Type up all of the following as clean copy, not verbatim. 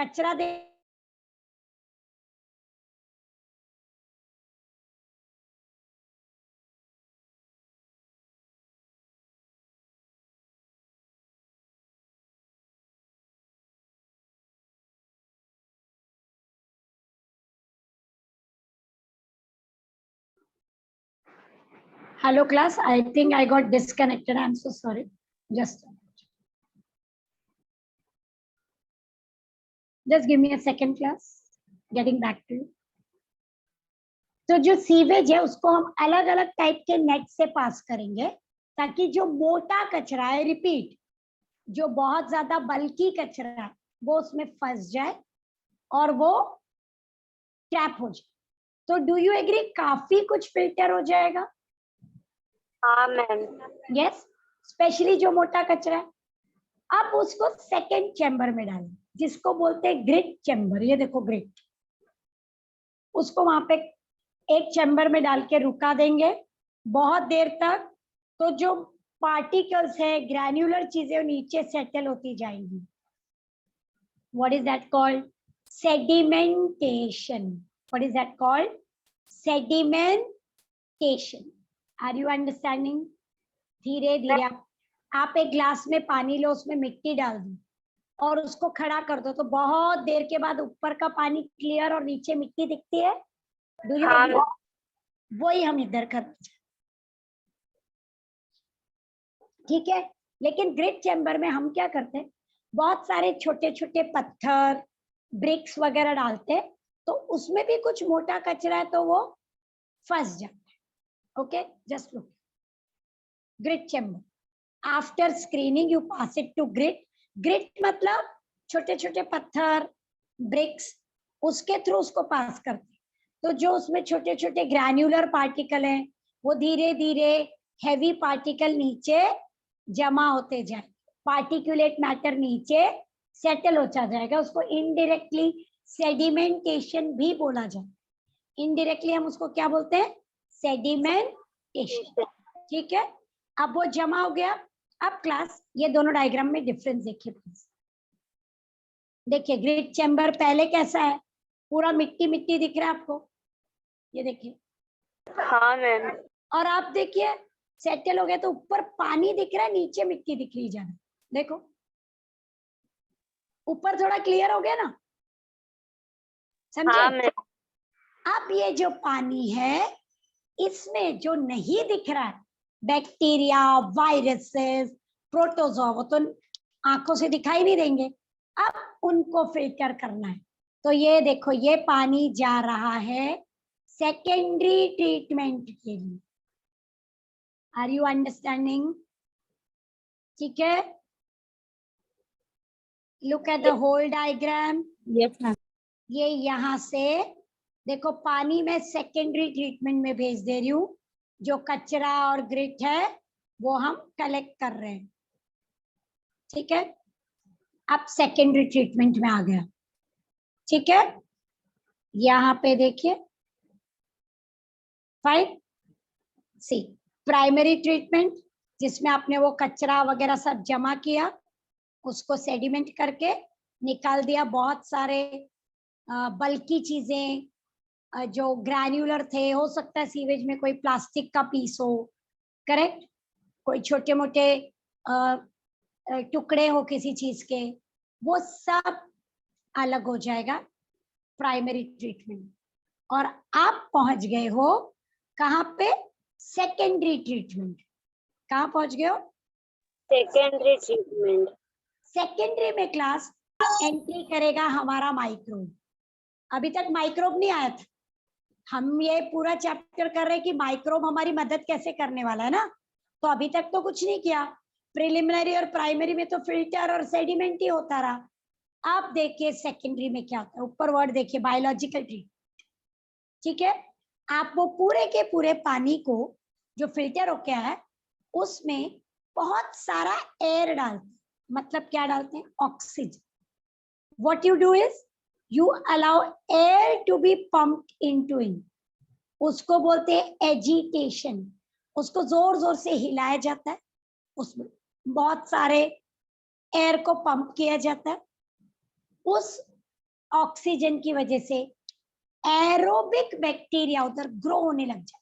कचरा दे Hello class, I think I got disconnected. I'm so sorry. Just give me a second class. Getting back to you. तो जो sewage है उसको हम अलग अलग टाइप के नेट से पास करेंगे ताकि जो मोटा कचरा है, रिपीट, जो बहुत ज्यादा बल्कि कचरा है वो उसमें फंस जाए और वो ट्रैप हो जाए। तो डू यू एग्री, काफी कुछ फिल्टर हो जाएगा? हाँ मैम। यस, स्पेशली जो मोटा कचरा है। अब उसको सेकेंड चैम्बर में डालें जिसको बोलते हैं ग्रिट चैम्बर। ये देखो ग्रिट, उसको वहां पे एक चैम्बर में डाल के रुका देंगे बहुत देर तक। तो जो पार्टिकल्स है, ग्रैन्युलर चीजें नीचे सेटल होती जाएंगी। What is that called? Sedimentation. What is that called? Sedimentation. Are you understanding? धीरे धीरे आप एक ग्लास में पानी लो, उसमें मिट्टी डाल दो और उसको खड़ा कर दो, तो बहुत देर के बाद ऊपर का पानी क्लियर और नीचे मिट्टी दिखती है। Do you agree? वही हम इधर कर, ठीक है। लेकिन ग्रिट चैम्बर में हम क्या करते हैं, बहुत सारे छोटे छोटे पत्थर, ब्रिक्स वगैरह डालते हैं, तो उसमें भी कुछ मोटा कचरा है तो वो फंस जाता है। Okay, just look, grit chamber. After screening you pass it to grit. Grit मतलब छोटे छोटे पत्थर, ब्रिक्स, उसके थ्रू उसको पास करते हैं। तो जो उसमें छोटे छोटे ग्रैन्युलर पार्टिकल हैं वो धीरे धीरे हैवी पार्टिकल नीचे जमा होते जाए, पार्टिकुलेट मैटर नीचे सेटल होता जाएगा। उसको इनडायरेक्टली सेडिमेंटेशन भी बोला जाए। इनडायरेक्टली हम उसको क्या बोलते हैं? सेडिमेंटेशन। ठीक है, अब वो जमा हो गया। अब क्लास ये दोनों डायग्राम में डिफरेंस देखिए प्लीज। देखिए ग्रिट चैम्बर पहले कैसा है, पूरा मिट्टी मिट्टी दिख रहा है आपको, ये देखिए। हाँ मैम। और आप देखिए सेटल हो गया तो ऊपर पानी दिख रहा है, नीचे मिट्टी दिख रही है। देखो ऊपर थोड़ा क्लियर हो गया ना, समझे? हाँ मैम। अब ये जो पानी है इसमें जो नहीं दिख रहा है, बैक्टीरिया, वायरसेस, प्रोटोजोआ, वो तो आंखों से दिखाई नहीं देंगे। अब उनको फिल्टर करना है। तो ये देखो ये पानी जा रहा है सेकेंडरी ट्रीटमेंट के लिए। Are you understanding? ठीक है, look at the whole diagram. Yes ma'am. ये यहाँ से देखो पानी में सेकेंडरी ट्रीटमेंट में भेज दे रही हूँ। जो कचरा और ग्रिट है वो हम कलेक्ट कर रहे हैं, ठीक है। अब सेकेंडरी ट्रीटमेंट में आ गया, ठीक है। यहाँ पे देखिए, फाइन। सी, प्राइमरी ट्रीटमेंट जिसमें आपने वो कचरा वगैरह सब जमा किया, उसको सेडिमेंट करके निकाल दिया। बहुत सारे बल्कि चीजें जो ग्रैन्युलर थे, हो सकता है सीवेज में कोई प्लास्टिक का पीस हो, करेक्ट, कोई छोटे मोटे टुकड़े हो किसी चीज के, वो सब अलग हो जाएगा प्राइमरी ट्रीटमेंट। और आप पहुंच गए हो कहाँ पे? Secondary treatment. कहाँ पहुंच गए हो? Secondary treatment. सेकेंडरी में क्लास एंट्री करेगा हमारा माइक्रोब। अभी तक माइक्रोब नहीं आया था। हम ये पूरा चैप्टर कर रहे हैं कि माइक्रोब हमारी मदद कैसे करने वाला है ना। तो अभी तक तो कुछ नहीं किया, प्रिलिमिनरी और प्राइमरी में तो फिल्टर और सेडिमेंट ही होता रहा। अब देखिए सेकेंडरी में क्या होता है, ऊपर वर्ड देखिए, बायोलॉजिकल ट्रीटमेंट, ठीक है। आप वो पूरे के पूरे पानी को जो फिल्टर हो गया है उसमें बहुत सारा एयर डालते हैं। मतलब क्या डालते हैं? Oxygen. What you do is you allow air to be pumped into in. उसको बोलते हैं एजिटेशन। उसको जोर जोर से हिलाया जाता है, उसमें बहुत सारे एयर को पंप किया जाता है। उस ऑक्सीजन की वजह से एरोबिक बैक्टीरिया उधर ग्रो होने लग जाए।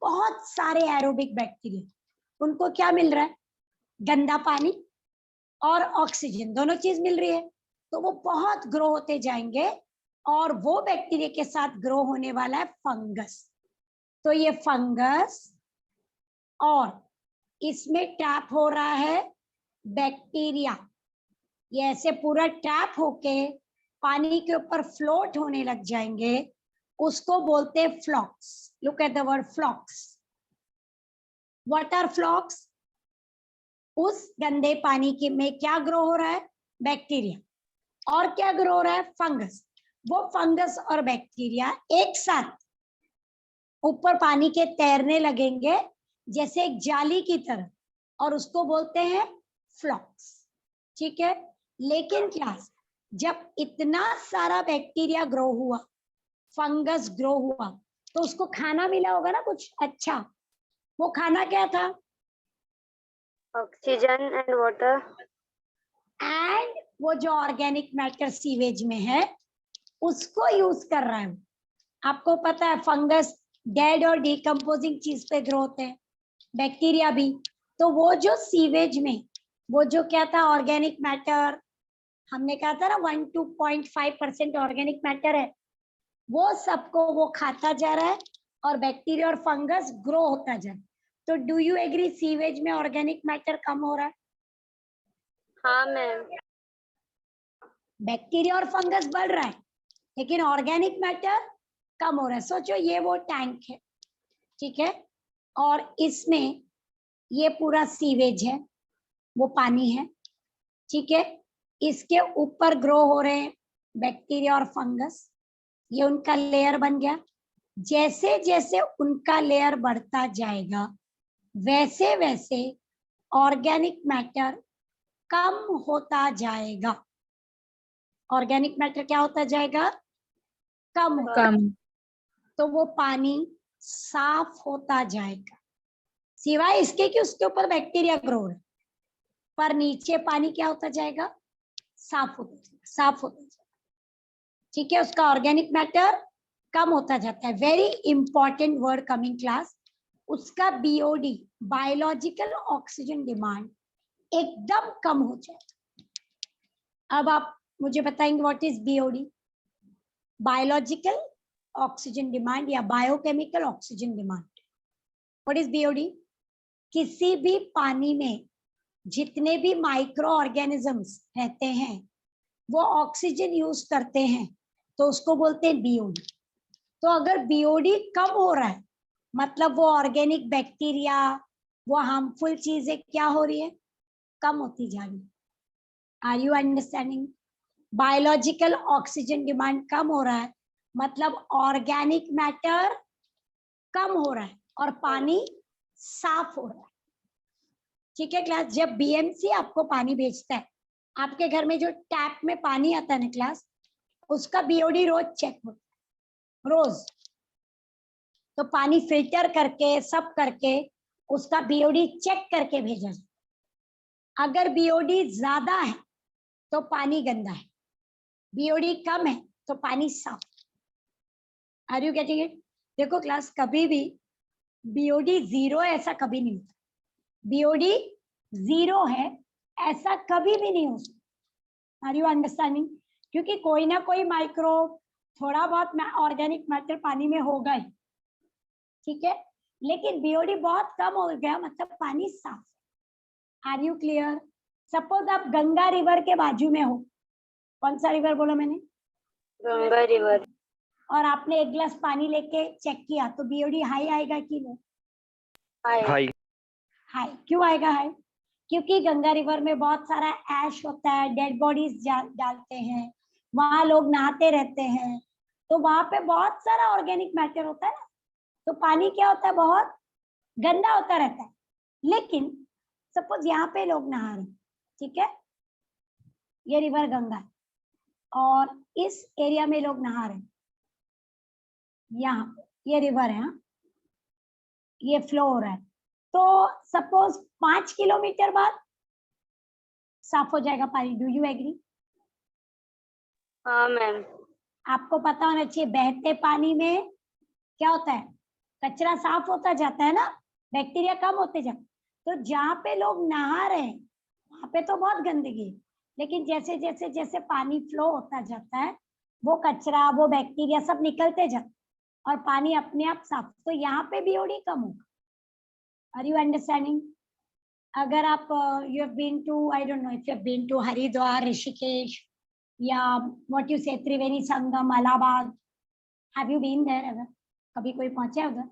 बहुत सारे एरोबिक बैक्टीरिया, उनको क्या मिल रहा है? गंदा पानी और ऑक्सीजन, दोनों चीज मिल रही है, तो वो बहुत ग्रो होते जाएंगे और वो बैक्टीरिया के साथ ग्रो होने वाला है फंगस। तो ये फंगस, और इसमें ट्रैप हो रहा है बैक्टीरिया, ये ऐसे पूरा ट्रैप होके पानी के ऊपर फ्लोट होने लग जाएंगे, उसको बोलते हैं flocks. Look at the word flocks. What are flocks? उस गंदे पानी के में क्या ग्रो हो रहा है? बैक्टीरिया। और क्या ग्रो हो रहा है? फंगस। वो फंगस और बैक्टीरिया एक साथ ऊपर पानी के तैरने लगेंगे जैसे एक जाली की तरह, और उसको बोलते हैं फ्लॉक्स। ठीक है, लेकिन क्लास, जब इतना सारा बैक्टीरिया ग्रो हुआ, फंगस ग्रो हुआ, तो उसको खाना मिला होगा ना कुछ अच्छा। वो खाना क्या था? Oxygen and water. एंड वो जो ऑर्गेनिक मैटर सीवेज में है उसको यूज कर रहा है। आपको पता है फंगस डेड और डिकम्पोजिंग चीज पे ग्रो होते हैं, बैक्टीरिया भी। तो वो जो सीवेज में, वो जो क्या था ऑर्गेनिक मैटर, हमने कहा था ना 1 to 0.5% ऑर्गेनिक मैटर है, वो सबको वो खाता जा रहा है और बैक्टीरिया और फंगस ग्रो होता जा रहा है। तो डू यू एग्री सीवेज में ऑर्गेनिक मैटर कम हो रहा है? हाँ मैम। बैक्टीरिया और फंगस बढ़ रहा है लेकिन ऑर्गेनिक मैटर कम हो रहा है। सोचो ये वो टैंक है, ठीक है, और इसमें ये पूरा सीवेज है, वो पानी है, ठीक है, इसके ऊपर ग्रो हो रहे हैं बैक्टीरिया और फंगस, ये उनका लेयर बन गया। जैसे जैसे उनका लेयर बढ़ता जाएगा वैसे वैसे ऑर्गेनिक मैटर कम होता जाएगा। ऑर्गेनिक मैटर क्या होता जाएगा? कम होता। कम। तो वो पानी साफ होता जाएगा, सिवाय इसके कि उसके ऊपर बैक्टीरिया ग्रो हो रहा है, पर नीचे पानी क्या होता जाएगा? साफ होता जाएगा, साफ होता जाएगा। ठीक है, उसका ऑर्गेनिक मैटर कम होता जाता है। Very important word coming class, उसका बीओडी, बायोलॉजिकल ऑक्सीजन डिमांड, एकदम कम हो जाएगा। अब आप मुझे बताएंगे what is BOD? Biological oxygen demand या biochemical oxygen demand. What is BOD? किसी भी पानी में जितने भी माइक्रो ऑर्गेनिजम्स रहते हैं वो ऑक्सीजन यूज करते हैं, तो उसको बोलते हैं बीओडी। तो अगर बीओडी कम हो रहा है मतलब वो ऑर्गेनिक बैक्टीरिया, वो हार्मफुल चीजें क्या हो रही है? कम होती जा रही है। Are you understanding? Biological oxygen demand कम हो रहा है मतलब ऑर्गेनिक मैटर कम हो रहा है और पानी साफ हो रहा है। ठीक है क्लास, जब बीएमसी आपको पानी भेजता है, आपके घर में जो टैप में पानी आता है ना क्लास, उसका बीओडी रोज चेक होता है, रोज। तो पानी फिल्टर करके सब करके उसका बीओडी चेक करके भेजा जाए। अगर बीओडी ज्यादा है तो पानी गंदा है, बीओडी कम है तो पानी साफ। Are you getting it? देखो क्लास, कभी भी बीओडी जीरो है ऐसा कभी नहीं होता, बीओडी जीरो है ऐसा कभी भी नहीं हो सकता। Are you understanding? क्योंकि कोई ना कोई माइक्रोब, थोड़ा बहुत ऑर्गेनिक मैटर पानी में होगा ही, ठीक है, लेकिन बीओडी बहुत कम हो गया मतलब पानी साफ। Are you clear? सपोज आप गंगा रिवर के बाजू में हो, कौन सा रिवर बोला मैंने? गंगा रिवर। और आपने एक गिलास पानी लेके चेक किया तो बीओडी हाई आएगा कि लो? हाई। हाई। क्यों आएगा हाई? क्योंकि गंगा रिवर में बहुत सारा ऐश होता है, डेड बॉडीज डालते हैं, वहां लोग नहाते रहते हैं, तो वहां पे बहुत सारा ऑर्गेनिक मैटर होता है ना, तो पानी क्या होता है? बहुत गंदा होता रहता है। लेकिन सपोज यहाँ पे लोग नहा रहे हैं, ठीक है, ये रिवर गंगा है और इस एरिया में लोग नहा रहे हैं, यहाँ पे ये रिवर है, हाँ, ये फ्लो हो रहा है, तो सपोज 5 किलोमीटर बाद साफ हो जाएगा पानी। Do you agree? हाँ मैम। आपको पता होना चाहिए बहते पानी में क्या होता है, कचरा साफ होता जाता है ना, बैक्टीरिया कम होते जाते। तो जहाँ पे लोग नहा रहे हैं वहां पे तो बहुत गंदगी है, लेकिन जैसे जैसे जैसे पानी फ्लो होता जाता है वो कचरा वो बैक्टीरिया सब निकलते जाते और पानी अपने आप साफ, तो यहाँ पे बीओडी कम होगा। Are you understanding? अगर आप you have been to, I don't know if you have been to Haridwar, Rishikesh या what you say Triveni Sangam, Allahabad, have you been there ever? कभी कोई पहुंचे उधर?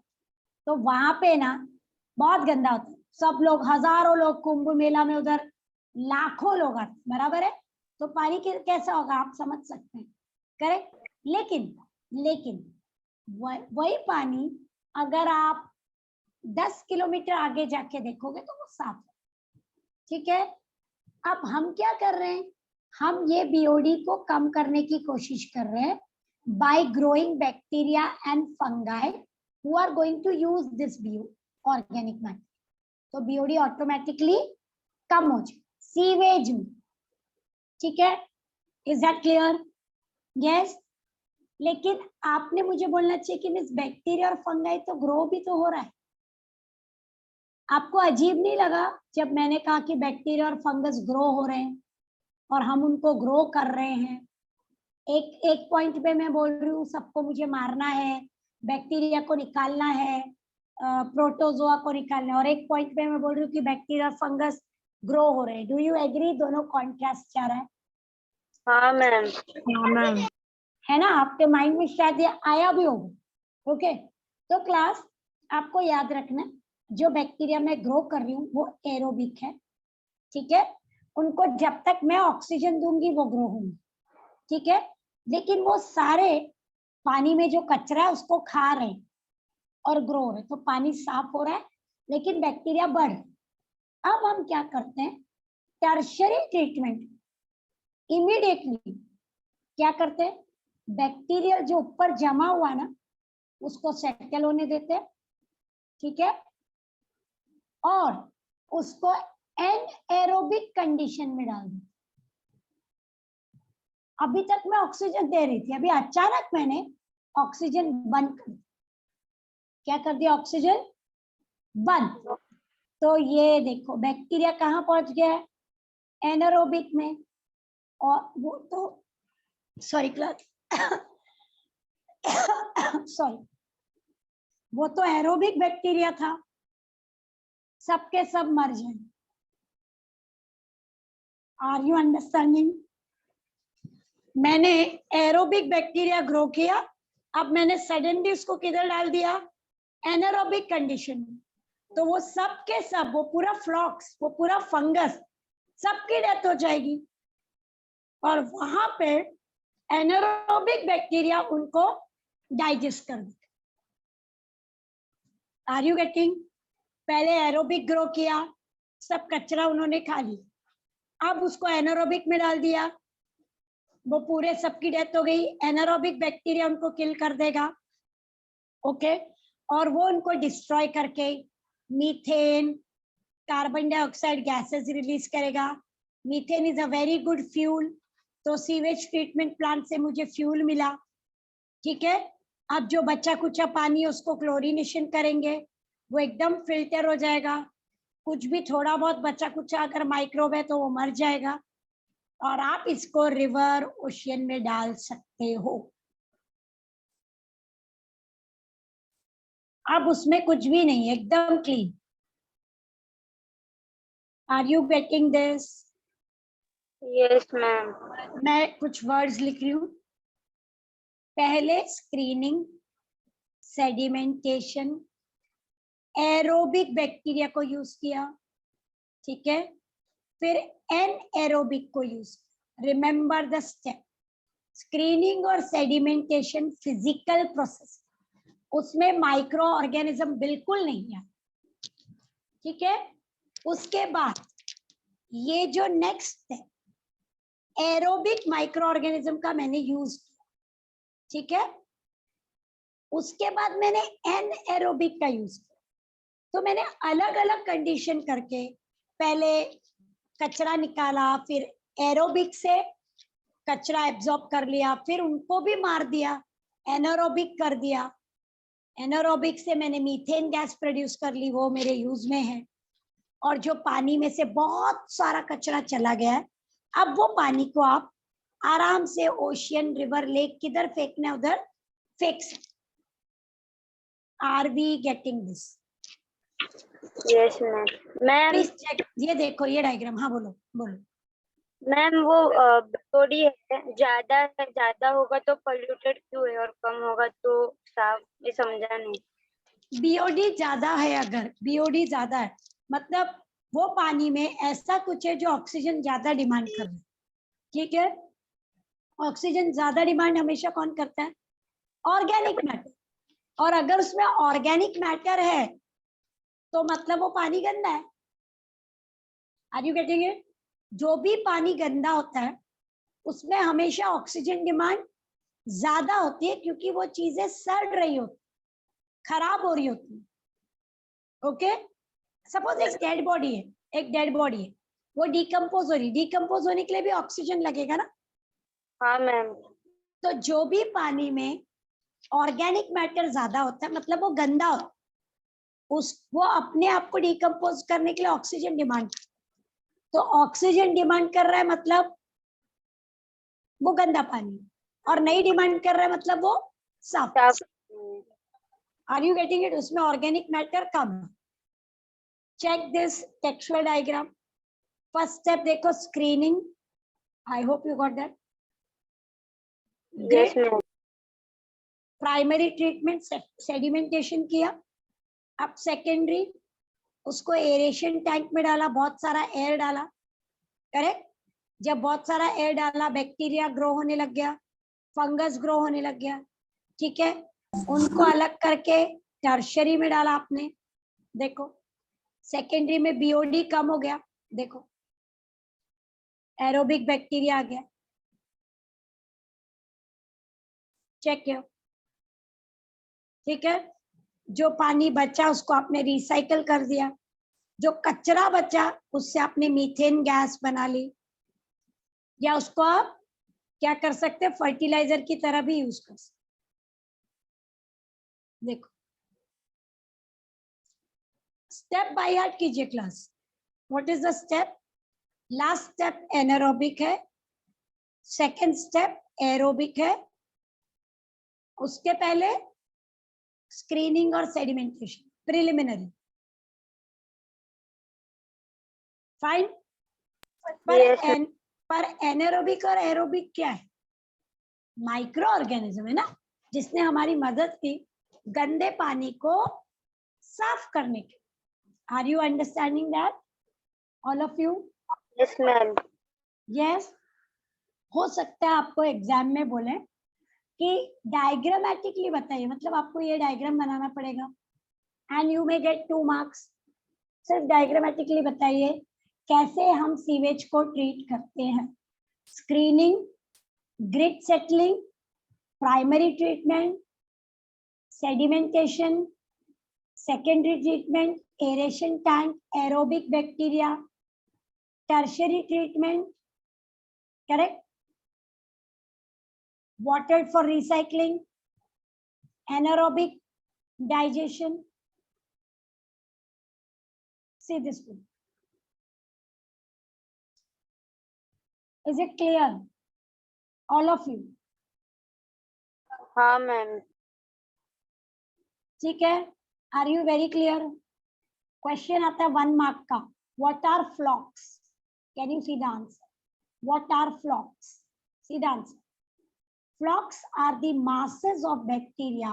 तो वहां पे ना बहुत गंदा होता है, सब लोग हजारों लोग कुंभ मेला में उधर लाखों लोग आते, बराबर है? तो पानी कैसा होगा आप समझ सकते हैं, करेक्ट? लेकिन लेकिन वही पानी अगर आप 10 किलोमीटर आगे जाके देखोगे तो वो साफ है, ठीक है? अब हम क्या कर रहे हैं, हम ये बीओडी को कम करने की कोशिश कर रहे हैं by growing bacteria and fungi who are going to use this organic matter. तो बीओडी ऑटोमेटिकली कम हो जाए सीवेज में, ठीक है? Is that clear? यस। लेकिन आपने मुझे बोलना चाहिए कि मिस बैक्टीरिया और फंगाई तो ग्रो भी तो हो रहा है। आपको अजीब नहीं लगा जब मैंने कहा कि बैक्टीरिया और फंगस ग्रो हो रहे हैं और हम उनको ग्रो कर रहे हैं? एक पॉइंट पे मैं बोल रही हूँ सबको मुझे मारना है, बैक्टीरिया को निकालना है, प्रोटोजोआ को निकालना है, और एक पॉइंट पे मैं बोल रही हूँ कि बैक्टीरिया और फंगस ग्रो हो रहे हैं। Do you agree? दोनों कॉन्ट्रास्ट जा रहा है। हाँ मैम। हाँ मैम। है ना? आपके माइंड में शायद ये आया भी होगा। ओके, तो क्लास आपको याद रखना जो बैक्टीरिया मैं ग्रो कर रही हूँ वो एरोबिक है, ठीक है? उनको जब तक मैं ऑक्सीजन दूंगी वो ग्रो होंगे, ठीक है? लेकिन वो सारे पानी में जो कचरा है उसको खा रहे हैं और ग्रो हो रहे, तो पानी साफ हो रहा है लेकिन बैक्टीरिया बढ़। अब हम क्या करते हैं, टर्शियरी ट्रीटमेंट, इमीडिएटली क्या करते हैं, बैक्टीरिया जो ऊपर जमा हुआ ना उसको सेटल होने देते हैं, ठीक है? और उसको एनएरोबिक कंडीशन में डाल देते। अभी तक मैं ऑक्सीजन दे रही थी, अभी अचानक मैंने ऑक्सीजन बंद कर दिया। क्या कर दिया? ऑक्सीजन बंद। तो ये देखो बैक्टीरिया कहाँ पहुंच गया है? एनारोबिक में। और वो तो सॉरी क्लास सॉरी, वो तो एरोबिक बैक्टीरिया था, सबके सब मर जाए। Are you understanding? मैंने एरोबिक बैक्टीरिया ग्रो किया, अब मैंने सडनली उसको किधर डाल दिया? एनारोबिक कंडीशन में। तो वो सब के सब, वो पूरा फ्लॉक्स, वो पूरा फंगस, सबकी डेथ हो जाएगी और वहां पे एनारोबिक बैक्टीरिया उनको डाइजेस्ट कर देते। Are you getting? पहले एरोबिक ग्रो किया, सब कचरा उन्होंने खा लिया, अब उसको एनारोबिक में डाल दिया, वो पूरे सबकी डेथ हो गई। एनारोबिक बैक्टीरिया उनको किल कर देगा, ओके? और वो उनको डिस्ट्रॉय करके methane, carbon dioxide gases release करेगा। Methane is a very good fuel, तो सीवेज ट्रीटमेंट प्लांट से मुझे फ्यूल मिला, ठीक है? अब जो बचा कुचा पानी है उसको क्लोरीनेशन करेंगे, वो एकदम फिल्टर हो जाएगा। कुछ भी थोड़ा बहुत बचा कुचा अगर माइक्रोब है तो वो मर जाएगा और आप इसको रिवर ओशियन में डाल सकते हो। अब उसमें कुछ भी नहीं, एकदम clean. Are you getting this? Yes ma'am. मैं कुछ वर्ड्स लिख रही हूँ। पहले स्क्रीनिंग, सेडिमेंटेशन, एरोबिक बैक्टीरिया को यूज किया, ठीक है? फिर एनएरोबिक को use. Remember the step. Screening और सेडिमेंटेशन फिजिकल प्रोसेस, उसमें माइक्रो ऑर्गेनिज्म बिल्कुल नहीं है, ठीक है? उसके बाद ये जो नेक्स्ट है एरोबिक माइक्रो ऑर्गेनिज्म का मैंने यूज किया, ठीक है? उसके बाद मैंने एनएरोबिक का यूज किया। तो मैंने अलग अलग कंडीशन करके पहले कचरा निकाला, फिर एरोबिक से कचरा एब्जॉर्ब कर लिया, फिर उनको भी मार दिया, एनारोबिक कर दिया। एनारोबिक से मैंने मीथेन गैस प्रोड्यूस कर ली, वो मेरे यूज में है। और जो पानी में से बहुत सारा कचरा चला गया है, अब वो पानी को आप आराम से ओशियन, रिवर, लेक किधर फेंकना है उधर फेंक सकते। Are we getting this? Yes ma'am. Ma'am please check, ये देखो ये डायग्राम। हाँ बोलो बोलो। मैम वो बॉडी है, ज्यादा होगा तो पोल्यूटेड क्यों है और कम होगा तो साफ, ये समझा नहीं। बीओडी ज्यादा है, अगर बीओडी ज्यादा है मतलब वो पानी में ऐसा कुछ है जो ऑक्सीजन ज्यादा डिमांड कर रहा है, ठीक है। ऑक्सीजन ज्यादा डिमांड हमेशा कौन करता है? Organic matter. और अगर उसमें ऑर्गेनिक मैटर है तो मतलब वो पानी गंदा है। Are you getting it? जो भी पानी गंदा होता है उसमें हमेशा ऑक्सीजन डिमांड ज्यादा होती है, क्योंकि वो चीजें सड़ रही होती, खराब हो रही होती। ओके, सपोज एक डेड बॉडी है, एक डेड बॉडी है, वो डिकम्पोज हो रही, डिकम्पोज होने के लिए भी ऑक्सीजन लगेगा ना। हाँ मैम। तो जो भी पानी में ऑर्गेनिक मैटर ज्यादा होता है मतलब वो गंदा होता है, वो अपने आप को डिकम्पोज करने के लिए ऑक्सीजन डिमांड, तो ऑक्सीजन डिमांड कर रहा है मतलब वो गंदा पानी, और नहीं डिमांड कर रहा है मतलब वो साफ। Are you getting it? उसमें ऑर्गेनिक मैटर कम है। Check this textual diagram. First step देखो, screening. I hope you got that. Yes ma'am. Primary treatment sedimentation किया। अब सेकेंडरी, उसको एरेशन टैंक में डाला, बहुत सारा एयर डाला, करेक्ट। जब बहुत सारा एयर डाला, बैक्टीरिया ग्रो होने लग गया, फंगस ग्रो होने लग गया, ठीक है। उनको अलग करके टर्शरी में डाला आपने, देखो। सेकेंडरी में बीओडी कम हो गया, देखो एरोबिक बैक्टीरिया आ गया, चेक किया, ठीक है। जो पानी बचा उसको आपने रिसाइकल कर दिया, जो कचरा बचा उससे आपने मीथेन गैस बना ली, या उसको आप क्या कर सकते हैं, फर्टिलाइजर की तरह भी यूज कर सकते। देखो स्टेप बाय हार्ट कीजिए class. What is the step? Last step anaerobic है, सेकेंड स्टेप एरोबिक है, उसके पहले स्क्रीनिंग और सेडिमेंटेशन प्रिलिमिनरी। फाइन। पर एनारोबिक और एरोबिक क्या है? माइक्रो ऑर्गेनिज्म है ना, जिसने हमारी मदद की गंदे पानी को साफ करने की। Are you understanding that all of you? Yes ma'am. Yes. हो सकता है आपको एग्जाम में बोले कि डायग्रामेटिकली बताइए, मतलब आपको ये डायग्राम बनाना पड़ेगा and you may gate 2 marks. सिर्फ डायग्रामेटिकली बताइए कैसे हम सीवेज को ट्रीट करते हैं। Screening, grid settling, primary treatment, sedimentation, secondary treatment, aeration tank, aerobic bacteria, tertiary treatment, correct, water for recycling, anaerobic digestion. See this one. Is it clear? All of you? हाँ ma'am. ठीक है। Are you very clear? Question आता है 1 mark का. What are flocks? Can you see the answer? What are flocks? See the answer. Flocks are the masses of bacteria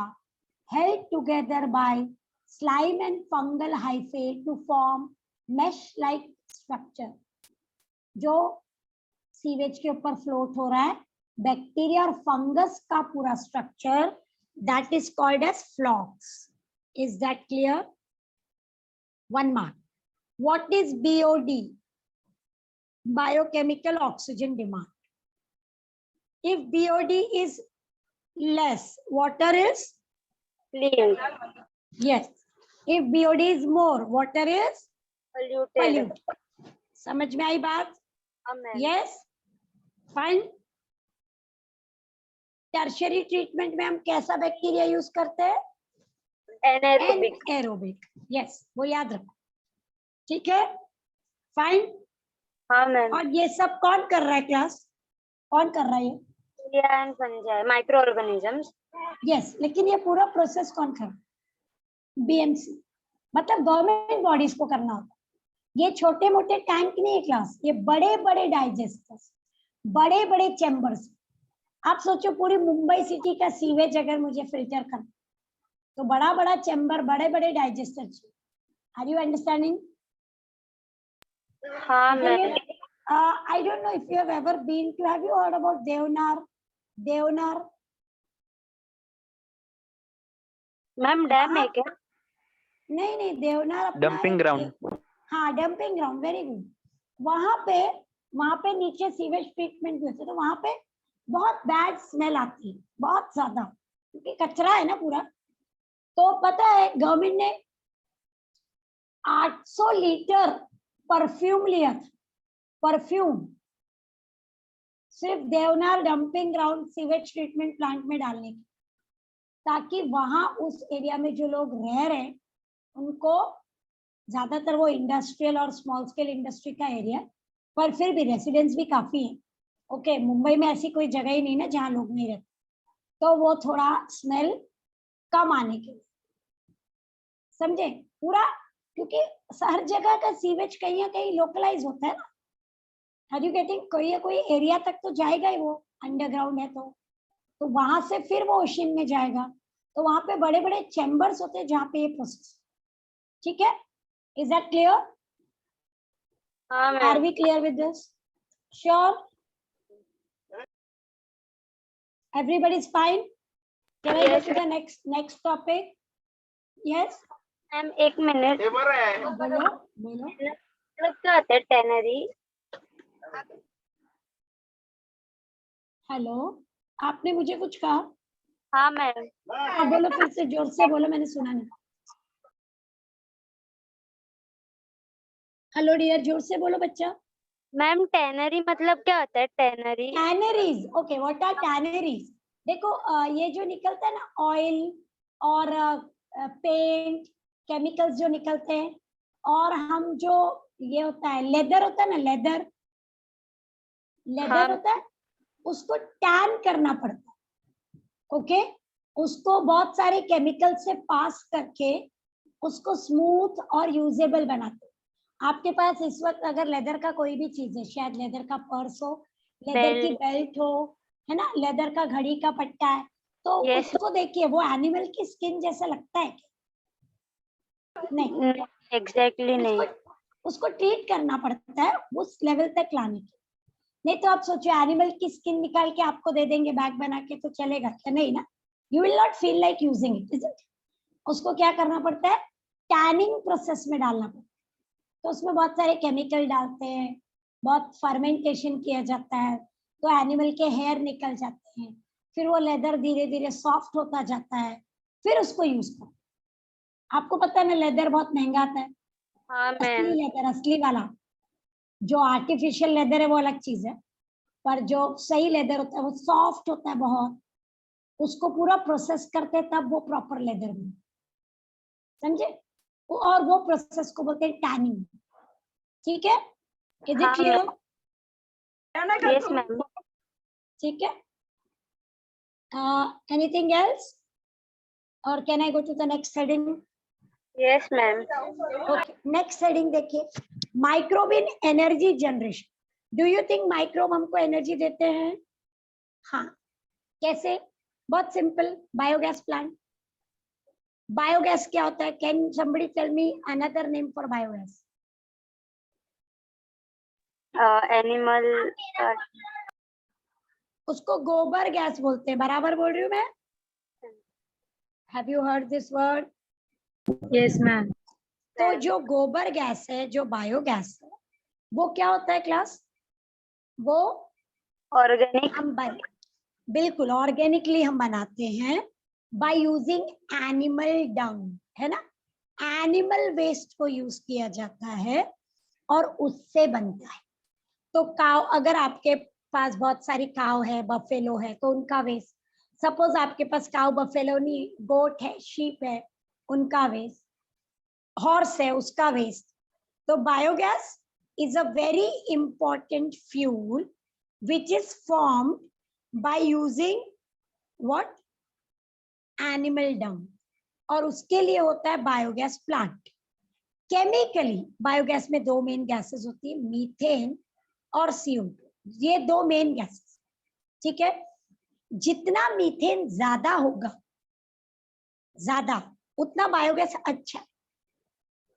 held together by slime and fungal hyphae to form mesh-like structure. जो sewage के ऊपर float हो रहा है, bacteria और fungus का पूरा structure, that is called as flocks. Is that clear? 1 mark. What is BOD? Biochemical oxygen demand. If BOD is less, water is Clean. yes. If BOD is more, water is Polluted. polluted. समझ में आई बात? हाँ ma'am. Yes. Fine. Tertiary treatment में हम कैसा bacteria use करते हैं? Anaerobic. Aerobic. Yes, वो याद रखो। ठीक है, फाइन। हाँ मैम। और ये सब कौन कर रहा है क्लास? कौन कर रहा है ये? And fungi, micro organisms. Yes, लेकिन ये पूरा प्रोसेस कौन कर रहा है? बीएमसी, मतलब गवर्नमेंट बॉडीज को करना होता है। ये छोटे मोटे टैंक नहीं है क्लास, ये बड़े बड़े डाइजेस्टर्स, बड़े बड़े चैम्बर्स। आप सोचो पूरी मुंबई सिटी का सीवेज अगर मुझे फिल्टर करना, तो बड़ा बड़ा चैम्बर, बड़े बड़े डाइजेस्टर चाहिए। Are you understanding? हाँ ma'am. I don't know if you have ever been to, have you heard about Deonar? Deonar? Ma'am dam है क्या? नहीं नहीं, देवनार अपना डंपिंग ग्राउंड। हाँ, डंपिंग ग्राउंड, वेरी गुड। वहां पे नीचे सीवेज ट्रीटमेंट भी होता है, तो वहां पे बहुत बैड स्मेल आती है, बहुत ज्यादा, क्योंकि कचरा है ना पूरा। तो पता है गवर्नमेंट ने 800 लीटर परफ्यूम लिया था, परफ्यूम, सिर्फ Deonar dumping ground sewage treatment plant में डालने की, ताकि वहां उस एरिया में जो लोग रह रहे हैं उनको, ज्यादातर वो इंडस्ट्रियल और स्मॉल स्केल इंडस्ट्री का एरिया, पर फिर भी रेसिडेंट्स भी काफी है। ओके, मुंबई में ऐसी कोई जगह ही नहीं ना जहाँ लोग नहीं रहते, तो वो थोड़ा स्मेल कम आने के लिए, समझे पूरा, क्योंकि हर जगह का सीवेज कहीं ना कहीं लोकलाइज होता है ना। Are you getting? कोई एरिया तक तो जाएगा ही, वो अंडरग्राउंड है तो वहां से फिर वो ओशन में जाएगा, तो वहां पे बड़े बड़े चैम्बर्स होते हैं जहाँ पे ये प्रोसेस। ठीक है, इज दैट क्लियर? हाँ Are ma'am. we clear with this? Sure. Everybody is fine. Can I go Yes, to the next topic? Yes. Ma'am एक मिनट। बोलो बोलो। मतलब क्या होता है टेनरी? हेलो, आपने मुझे कुछ कहा? हाँ मैम। हाँ बोलो, फिर से जोर से बोलो, मैंने सुना नहीं। हेलो डियर, जोर से बोलो बच्चा। मैम टेनरी मतलब क्या होता है? Tannery. Tanneries, okay, what are tanneries? देखो ये जो निकलता है ना ऑयल और पेंट केमिकल्स जो निकलते हैं, और हम जो ये होता है लेदर, होता है ना लेदर, लेदर हाँ। होता है, उसको टैन करना पड़ता है। ओके, उसको बहुत सारे केमिकल से पास करके उसको स्मूथ और यूजेबल बनाते हैं। आपके पास इस वक्त अगर लेदर का कोई भी चीज है, शायद लेदर का पर्स हो, लेदर की बेल्ट हो, है ना, लेदर का घड़ी का पट्टा है, तो Yes. उसको देखिए वो एनिमल की स्किन जैसा लगता है क्या? नहीं, एग्जैक्टली नहीं। उसको ट्रीट करना पड़ता है उस लेवल तक लाने के। नहीं तो आप सोचिए एनिमल की स्किन निकाल के आपको दे देंगे बैग बना के, तो चलेगा क्या? नहीं ना, you will not feel like using it, isn't it? उसको क्या करना पड़ता है? टैनिंग प्रोसेस में डालना पड़ता है। तो उसमें बहुत सारे केमिकल डालते हैं, बहुत फर्मेंटेशन किया जाता है, तो एनिमल के हेयर निकल जाते हैं, फिर वो लेदर धीरे धीरे सॉफ्ट होता जाता है, फिर उसको यूज करो। आपको पता है ना लेदर बहुत महंगा आता है। हाँ असली मैम। लेदर, असली वाला, जो आर्टिफिशियल लेदर है वो अलग चीज है, पर जो सही लेदर होता है वो सॉफ्ट होता है बहुत, उसको पूरा प्रोसेस करते हैं तब वो प्रॉपर लेदर बनता है, समझे? और वो प्रोसेस को बोलते हैं टैनिंग। ठीक है, इज इट हाँ क्लियर? Yes ma'am. ठीक है, एनीथिंग एल्स और can I go to the next heading? Yes ma'am. Okay, next heading देखिए, microbe in energy generation. Do you think microbe हमको एनर्जी देते हैं? हाँ, कैसे? बहुत सिंपल, बायोगैस प्लांट। बायोगैस क्या होता है? Can somebody tell me another name for biogas? Animal. उसको गोबर गैस बोलते हैं, बराबर बोल रही हूँ मैं? Have you heard this word? Yes ma'am. तो जो गोबर गैस है, जो बायोगैस है, वो क्या होता है क्लास? वो ऑर्गेनिक। हम बिल्कुल ऑर्गेनिकली हम बनाते हैं बाय यूजिंग एनिमल डंग, है ना, एनिमल वेस्ट को यूज किया जाता है और उससे बनता है। तो काव, अगर आपके पास बहुत सारी काव है, बफेलो है, तो उनका वेस्ट, सपोज आपके पास काउ बफेलो नहीं, गोट है, शीप है, उनका वेस्ट, हॉर्स है उसका वेस्ट। तो biogas is a very important fuel which is formed by using what? Animal dung. और उसके लिए होता है बायोगैस प्लांट। केमिकली बायोगैस में दो मेन गैसेस होती है, मीथेन और CO2, ये दो मेन गैसेस। ठीक है, जितना मीथेन ज्यादा होगा, ज्यादा, उतना बायोगैस अच्छा है।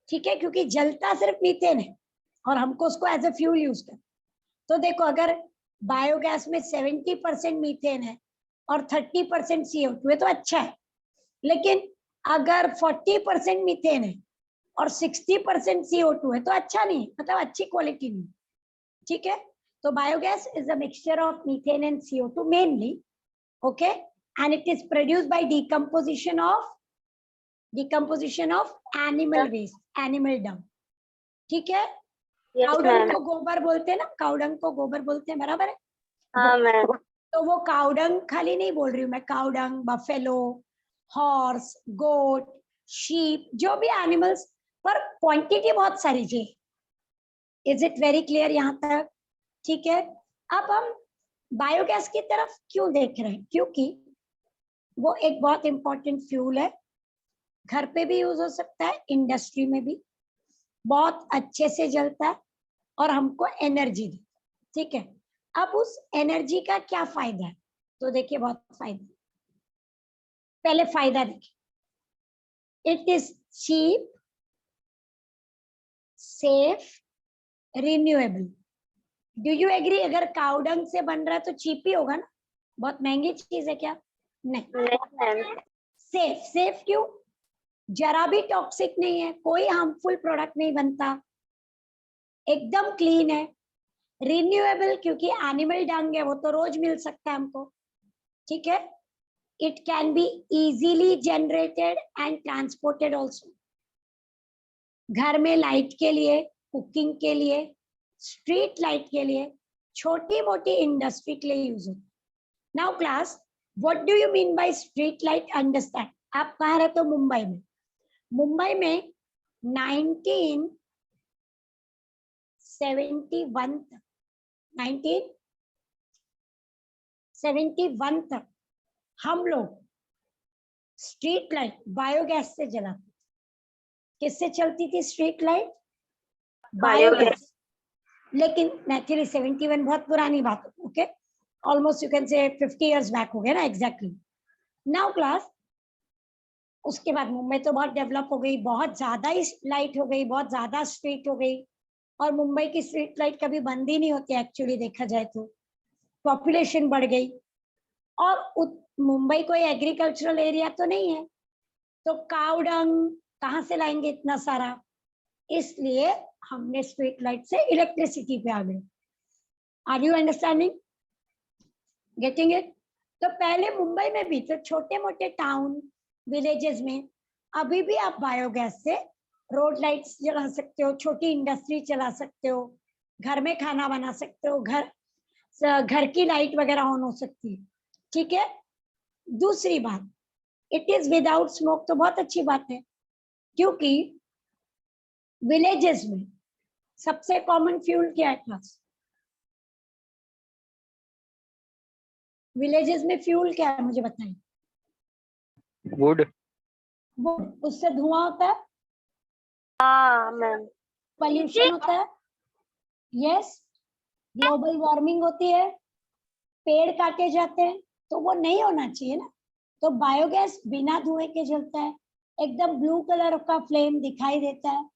ठीक है, क्योंकि जलता सिर्फ मीथेन है और हमको उसको एज ए फ्यूल यूज कर। तो देखो, अगर बायोगैस में 70% मीथेन है और 30% CO2 है तो अच्छा है, लेकिन अगर 40% मीथेन है और 60% CO2 है तो अच्छा नहीं, मतलब अच्छी क्वालिटी नहीं। ठीक है, तो biogas is a mixture of methane and CO2 mainly, okay, and it is produced by decomposition of animal waste, animal dung. ठीक है, यस काउडंग मैम। को गोबर बोलते हैं ना, काउडंग को गोबर बोलते हैं, बराबर है। हाँ मैम। तो वो काउडंग खाली नहीं बोल रही हूँ मैं, काउडंग, बफेलो, हॉर्स, गोट, शीप, जो भी एनिमल्स, पर क्वांटिटी बहुत सारी चाहिए। इज इट वेरी क्लियर यहाँ तक? ठीक है, अब हम बायोगैस की तरफ क्यों देख रहे हैं? क्योंकि वो एक बहुत इंपॉर्टेंट फ्यूल है, घर पे भी यूज हो सकता है, इंडस्ट्री में भी बहुत अच्छे से जलता है और हमको एनर्जी देता है। ठीक है, अब उस एनर्जी का क्या फायदा है? तो देखिए, बहुत फायदा। पहले फायदा देखिए, it is cheap, safe, renewable. Do you agree? अगर काउडंग से बन रहा है तो चीप ही होगा ना, बहुत महंगी चीज है क्या? नहीं मैम। सेफ। सेफ क्यों? जरा भी टॉक्सिक नहीं है, कोई हार्मफुल प्रोडक्ट नहीं बनता, एकदम क्लीन है। रिन्यूएबल क्योंकि एनिमल डंग है, वो तो रोज मिल सकता है हमको। ठीक है, it can be easily generated and transported also. घर में लाइट के लिए, कुकिंग के लिए, स्ट्रीट लाइट के लिए, छोटी मोटी इंडस्ट्री के लिए यूज होता है। Now class, what do you mean by street light? Understand. आप कहाँ रहते हो? मुंबई में। मुंबई में 1971 तक हम लोग स्ट्रीट लाइट बायोगैस से जलाते। किससे चलती थी स्ट्रीट लाइट? बायोगैस। लेकिन नेचुरली 71 बहुत पुरानी बात है, okay, almost you can say 50 years back हो गया ना, एग्जैक्टली। नाउ क्लास, उसके बाद मुंबई तो बहुत डेवलप हो गई, बहुत ज्यादा ही लाइट हो गई, बहुत ज्यादा स्ट्रीट हो गई, और मुंबई की स्ट्रीट लाइट कभी बंद ही नहीं होती एक्चुअली देखा जाए तो। पॉपुलेशन बढ़ गई और मुंबई कोई एग्रीकल्चरल एरिया तो नहीं है, तो काउडंग कहाँ से लाएंगे इतना सारा? इसलिए हमने स्ट्रीट लाइट से इलेक्ट्रिसिटी पे आ गए। Are you understanding, getting it? तो पहले मुंबई में भी तो छोटे मोटे टाउन विलेजेस में अभी भी आप बायोगैस से रोड लाइट्स जला सकते हो, छोटी इंडस्ट्री चला सकते हो, घर में खाना बना सकते हो, घर की लाइट वगैरह ऑन हो सकती है। ठीक है, दूसरी बात, इट इज विदाउट स्मोक, तो बहुत अच्छी बात है, क्योंकि विलेजेस में सबसे कॉमन फ्यूल क्या है क्लास? विलेजेस में फ्यूल क्या है, मुझे बताइए? वुड। वुड। उससे धुआं होता है, हाँ मैम। पॉल्यूशन होता है, यस, ग्लोबल वार्मिंग होती है, पेड़ काटे जाते हैं, तो वो नहीं होना चाहिए ना। तो बायोगैस बिना धुएं के जलता है, एकदम ब्लू कलर का फ्लेम दिखाई देता है।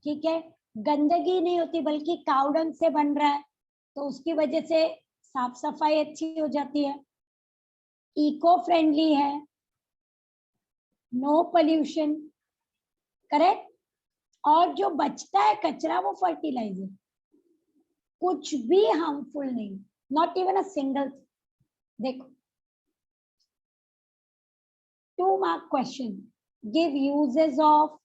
ठीक है, गंदगी नहीं होती, बल्कि काउडंग से बन रहा है तो उसकी वजह से साफ सफाई अच्छी हो जाती है, इको फ्रेंडली है, नो पोल्यूशन, करेक्ट। और जो बचता है कचरा वो फर्टिलाइजर, कुछ भी हार्मफुल नहीं, नॉट इवन अ सिंगल। देखो, 2 mark question, give uses of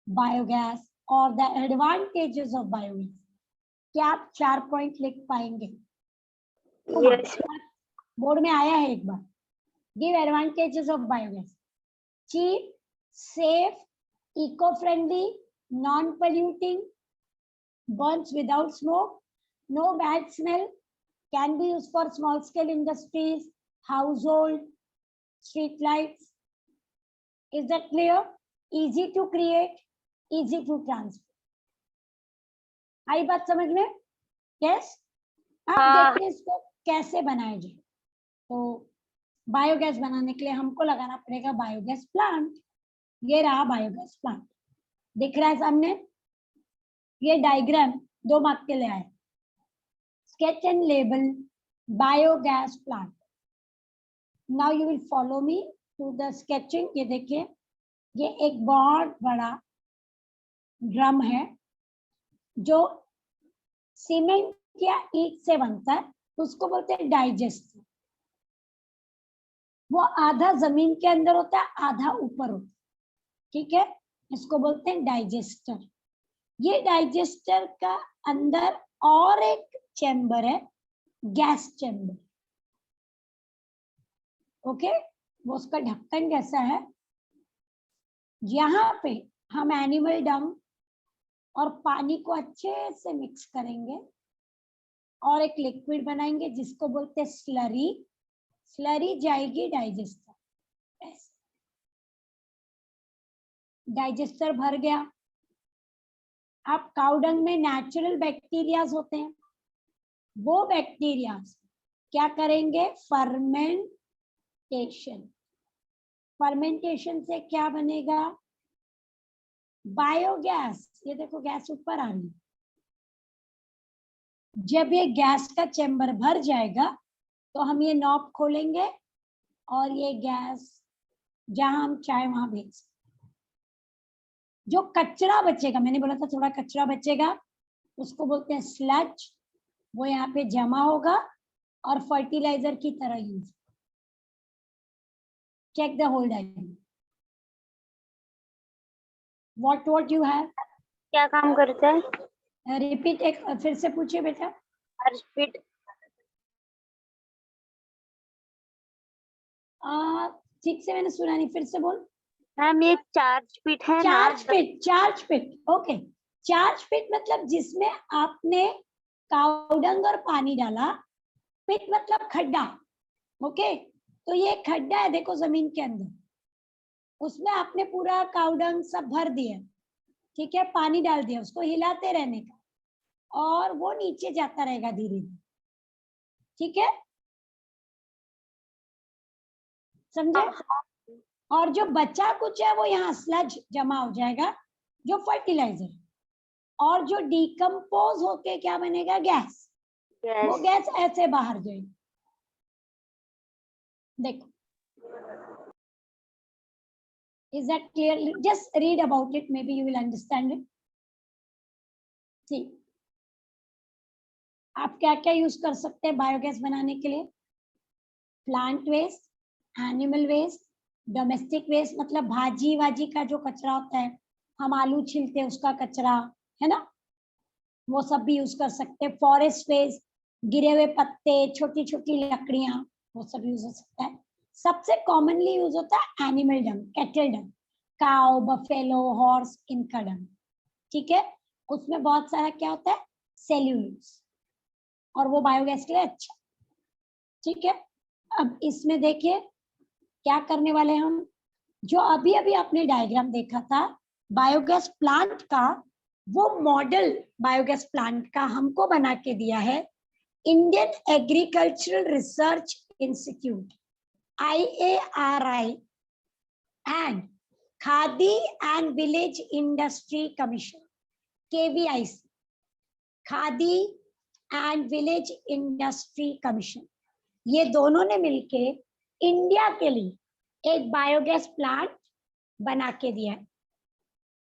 biogas or the advantages of biogas। क्या आप 4 पॉइंट लिख पाएंगे? यस। बोर्ड में आया है एक बार। Give advantages of biogas. Cheap, safe, eco-friendly, non-polluting, burns without smoke, no bad smell, can be used for small-scale industries, household, street lights. Is that clear? Easy to create, easy to transfer. आई बात समझ में? Yes? अब देखते हैं इसको कैसे बनाया जाए. तो बायोगैस बनाने के लिए हमको लगाना पड़ेगा बायोगैस प्लांट. ये रहा बायोगैस प्लांट, दिख रहा है सामने. ये डायग्राम 2 मार्क के लिए आए. Sketch and label biogas plant. Now you will follow me to the sketching. ये देखिए, ये एक बहुत बड़ा ड्रम है जो सीमेंट या ईंट से बनता है. उसको बोलते हैं डाइजेस्टर. वो आधा जमीन के अंदर होता है, आधा ऊपर होता है. ठीक है, इसको बोलते हैं डाइजेस्टर. ये डाइजेस्टर का अंदर और एक चैम्बर है, गैस चैम्बर. ओके, वो उसका ढक्कन जैसा है. यहाँ पे हम एनिमल डंग और पानी को अच्छे से मिक्स करेंगे और एक लिक्विड बनाएंगे जिसको बोलते हैं स्लरी. स्लरी जाएगी डाइजेस्टर. डाइजेस्टर भर गया. अब काउडंग में नेचुरल बैक्टीरियाज होते हैं. वो बैक्टीरियाज क्या करेंगे? फर्मेंटेशन. फर्मेंटेशन से क्या बनेगा? बायोगैस. ये देखो गैस ऊपर आ रही है. जब ये गैस का चैम्बर भर जाएगा तो हम ये नॉब खोलेंगे और ये गैस जहां हम चाहे वहां भेज सकते. जो कचरा बचेगा, मैंने बोला था थोड़ा कचरा बचेगा, उसको बोलते हैं स्लज. वो यहाँ पे जमा होगा और फर्टिलाइजर की तरह use. Check the whole diagram. What you have. क्या काम करता है? रिपीट, एक फिर से पूछिए बेटा. रिपीट. ठीक से मैंने सुना नहीं, फिर से बोल. मैम ये चार्ज पिट है ना? चार्ज पिट. चार्ज पिट. ओके, चार्ज पिट मतलब जिसमें आपने काउडंग और पानी डाला. पिट मतलब खड्डा. ओके, तो ये खड्डा है देखो जमीन के अंदर. उसमें आपने पूरा काउडंग सब भर दिया. ठीक है, पानी डाल दिया, उसको हिलाते रहने का और वो नीचे जाता रहेगा धीरे धीरे. ठीक है, समझे? और जो बचा कुछ है वो यहाँ स्लज जमा हो जाएगा जो फर्टिलाइजर. और जो डिकम्पोज होके क्या बनेगा? गैस. वो गैस ऐसे बाहर जाएगी. देखो, is that clear? Just read about it, maybe you will understand it. ठीक, आप क्या क्या यूज कर सकते हैं बायोगैस बनाने के लिए? Plant waste, animal waste, domestic waste मतलब भाजी वाजी का जो कचरा होता है, हम आलू छिलते हैं उसका कचरा है ना, वो सब भी यूज कर सकते हैं. फॉरेस्ट वेस्ट, गिरे हुए पत्ते, छोटी छोटी लकड़ियां, वो सब यूज हो सकता है. सबसे कॉमनली यूज होता है एनिमल डंग, कैटल डंग, काउ, बफेलो, हॉर्स, इनका डंग. ठीक है, उसमें बहुत सारा क्या होता है? सेल्यूलोज, और वो बायोगैस के लिए अच्छा. ठीक है, अब इसमें देखिए क्या करने वाले हम. जो अभी अभी आपने डायग्राम देखा था बायोगैस प्लांट का, वो मॉडल बायोगैस प्लांट का हमको बना के दिया है Indian agricultural research institute IARI and khadi and village industry commission KVIC, khadi and village industry commission. ये दोनों ने मिलके इंडिया के लिए एक बायोगैस प्लांट बना के दिया है.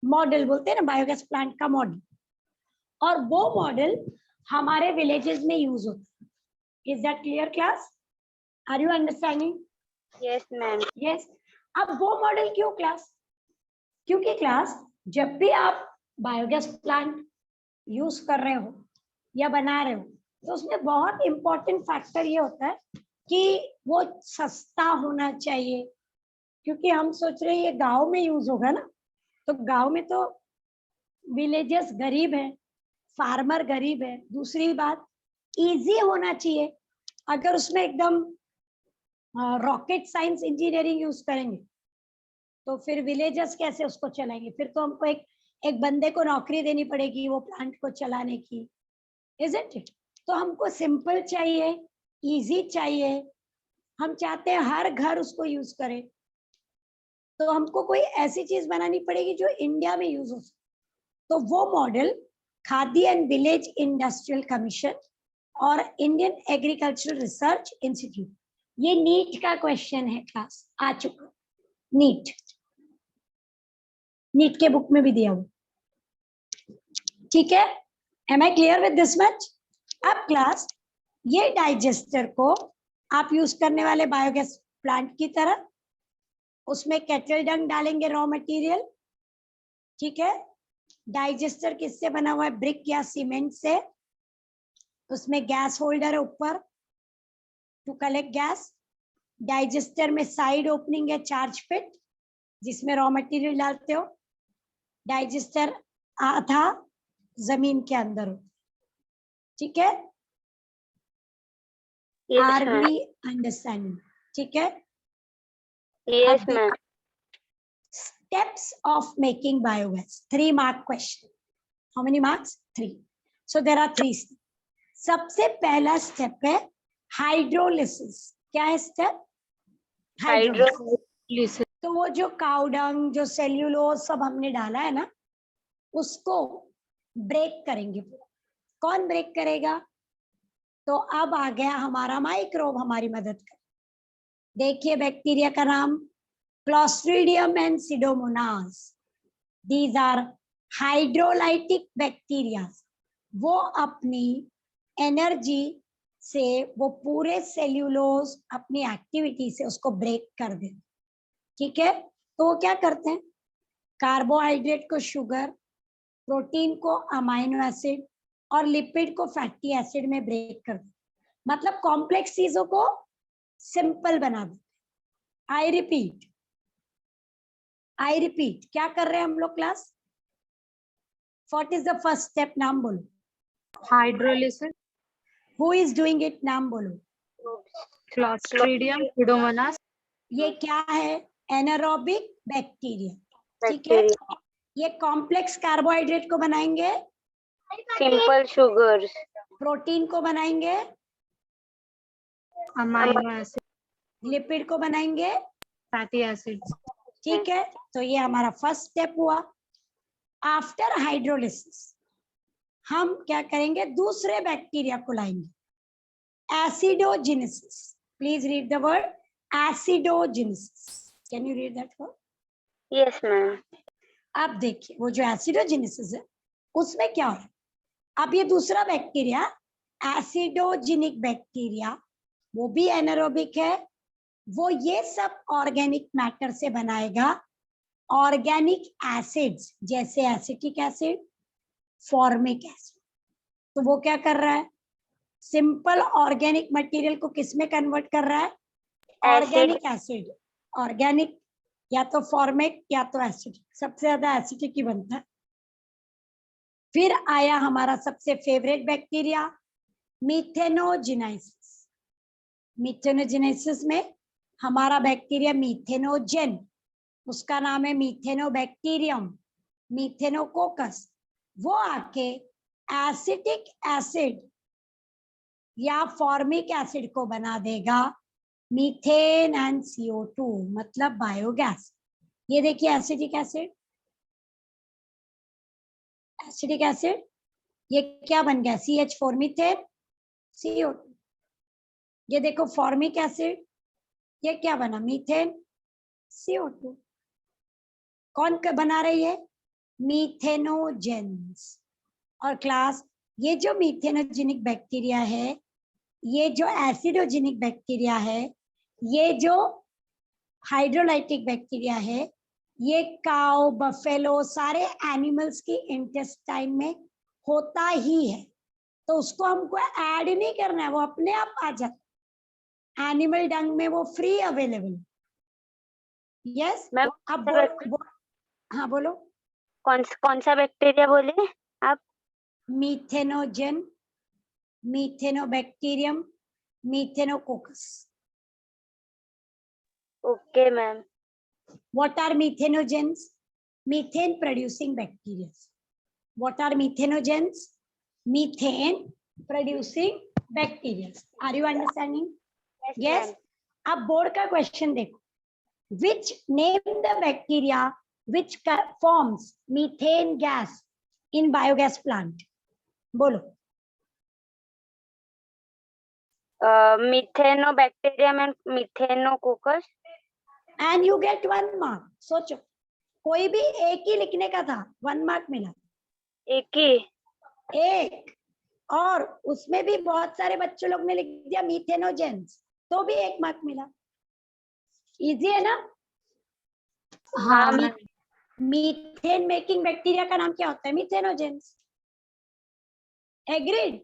मॉडल बोलते हैं ना, बायोगैस प्लांट का मॉडल. और वो मॉडल हमारे विलेजेस में यूज होता है. Is that clear class? Are you understanding? Yes ma'am. Yes. अब वो मॉडल क्यों क्लास? क्योंकि क्लास जब भी आप बायोगैस प्लांट यूज कर रहे हो या बना रहे हो तो उसमें बहुत इंपॉर्टेंट फैक्टर ये होता है कि वो सस्ता होना चाहिए, क्योंकि हम सोच रहे हैं ये गांव में यूज होगा ना, तो गांव में तो विलेजर्स गरीब है, फार्मर गरीब है। दूसरी बात, इजी होना चाहिए। अगर उसमें एकदम रॉकेट साइंस इंजीनियरिंग यूज करेंगे तो फिर विलेजर्स कैसे उसको चलाएंगे? फिर तो हमको एक एक बंदे को नौकरी देनी पड़ेगी वो प्लांट को चलाने की, इजंट इट? तो हमको सिंपल चाहिए, इजी चाहिए, हम चाहते हैं हर घर उसको यूज करे, तो हमको कोई ऐसी चीज बनानी पड़ेगी जो इंडिया में यूज हो। तो वो model Khadi and village industrial commission और इंडियन एग्रीकल्चरल रिसर्च इंस्टीट्यूट, ये नीट का क्वेश्चन है क्लास, आ चुका। नीट नीट के बुक में भी दिया हुआ, ठीक है? Am I clear with this much? अब क्लास, ये डाइजेस्टर को आप यूज करने वाले बायोगैस प्लांट की तरह, उसमें केटल डंग डालेंगे रॉ मटेरियल, ठीक है? डाइजेस्टर किससे बना हुआ है? ब्रिक या सीमेंट से। उसमें गैस होल्डर है ऊपर टू कलेक्ट गैस। डाइजेस्टर में साइड ओपनिंग है चार्ज पिट, जिसमें रॉ मटेरियल डालते हो। डाइजेस्टर आधा जमीन के अंदर हो, ठीक है? Yes, are ma'am. We understanding, ठीक है? Yes, ma'am. Steps of making biogas, 3 mark question. How many marks? 3. So there are 3 steps. सबसे पहला स्टेप है हाइड्रोलिसिस। क्या है स्टेप? Hydrolysis. तो वो जो काउडंग, जो सेल्यूलोज सब हमने डाला है ना, उसको ब्रेक करेंगे पूरा। कौन ब्रेक करेगा? तो अब आ गया हमारा माइक्रोब हमारी मदद कर। देखिए बैक्टीरिया का नाम clostridium and pseudomonas. These are hydrolytic bacteria. वो अपनी एनर्जी से, वो पूरे सेल्यूलोज अपनी एक्टिविटी से उसको ब्रेक कर देते, ठीक है? तो वो क्या करते हैं? कार्बोहाइड्रेट को शुगर, प्रोटीन को अमाइनो एसिड और लिपिड को फैटी एसिड में ब्रेक कर देते, मतलब कॉम्प्लेक्स चीजों को सिंपल बना देते। आई रिपीट, क्या कर रहे हैं हम लोग class? What is the first step? नाम बोलो। Hydrolysis, who is doing it? नाम बोलो। Clostridium, Pseudomonas. ये क्या है? एनारोबिक बैक्टीरिया, ठीक है? Bacteria. ये कॉम्प्लेक्स कार्बोहाइड्रेट को बनाएंगे, Simple sugars. प्रोटीन को बनाएंगे, अमाइनो एसिड, लिपिड को बनाएंगे, फैटी एसिड्स। ठीक है? तो ये हमारा फर्स्ट स्टेप हुआ। आफ्टर हाइड्रोलिसिस हम क्या करेंगे? दूसरे बैक्टीरिया को लाएंगे, acidogenesis. Please read the word acidogenesis. Can you read that word? Yes, ma'am. अब देखिए वो जो एसिडोजेनेसिस है उसमें क्या हो रहा है? अब ये दूसरा बैक्टीरिया, एसिडोजेनिक बैक्टीरिया, वो भी एनारोबिक है। वो ये सब ऑर्गेनिक मैटर से बनाएगा ऑर्गेनिक एसिड्स, जैसे एसिटिक एसिड, फॉर्मिक एसिड। तो वो क्या कर रहा है? सिंपल ऑर्गेनिक मटेरियल को किस में कन्वर्ट कर रहा है? Organic acid. ऑर्गेनिक या तो फॉर्मिक या तो एसिडिक, सबसे ज्यादा एसिडिक ही बनता है। फिर आया हमारा सबसे फेवरेट बैक्टीरिया, मीथेनोजेनेसिस। मीथेनोजेनेसिस में हमारा बैक्टीरिया मीथेनोजेन, उसका नाम है मीथेनोबैक्टीरियम, मीथेनोकोकस। वो आके एसिटिक एसिड या फॉर्मिक एसिड को बना देगा मीथेन एंड CO2, मतलब बायोगैस। ये देखिए एसिटिक एसिड, एसिटिक एसिड, ये क्या बन गया? CH4 methane CO2। ये देखो फॉर्मिक एसिड, ये क्या बना? Methane CO2। कौन बना रही है? मीथेनोजेंस। और क्लास, ये जो मीथेनोजेनिक बैक्टीरिया है, ये जो एसिडोजेनिक बैक्टीरिया है, ये जो हाइड्रोलाइटिक बैक्टीरिया है, ये काउ, बफेलो, सारे एनिमल्स की इंटेस्टाइन में होता ही है। तो उसको हमको ऐड नहीं करना है, वो अपने आप आ जाता है। एनिमल डंग में वो फ्री अवेलेबल। यस मैम अब हाँ बोलो। कौन सा बैक्टीरिया बोले आप? Methanogen, methanobacterium, methanococcus. Okay ma'am. What are methanogens? Methane producing bacteria. What are methanogens? Methane producing bacteria. Are you understanding? Yes. ma'am. अब बोर्ड का क्वेश्चन देखो. Which name the bacteria which forms methane gas in biogas plant? बोलो. Methanobacterium and Methanococcus. And you get 1 mark. सोचो कोई भी एक ही लिखने का था, 1 मार्क मिला. एक ही एक, और उसमें भी बहुत सारे बच्चों लोग ने लिख दिया मीथेनोजेंस, तो भी 1 मार्क मिला. इजी है ना? हाँ मीथेन मेकिंग बैक्टीरिया का नाम क्या होता है? मीथेनोजेंस. एग्रीड?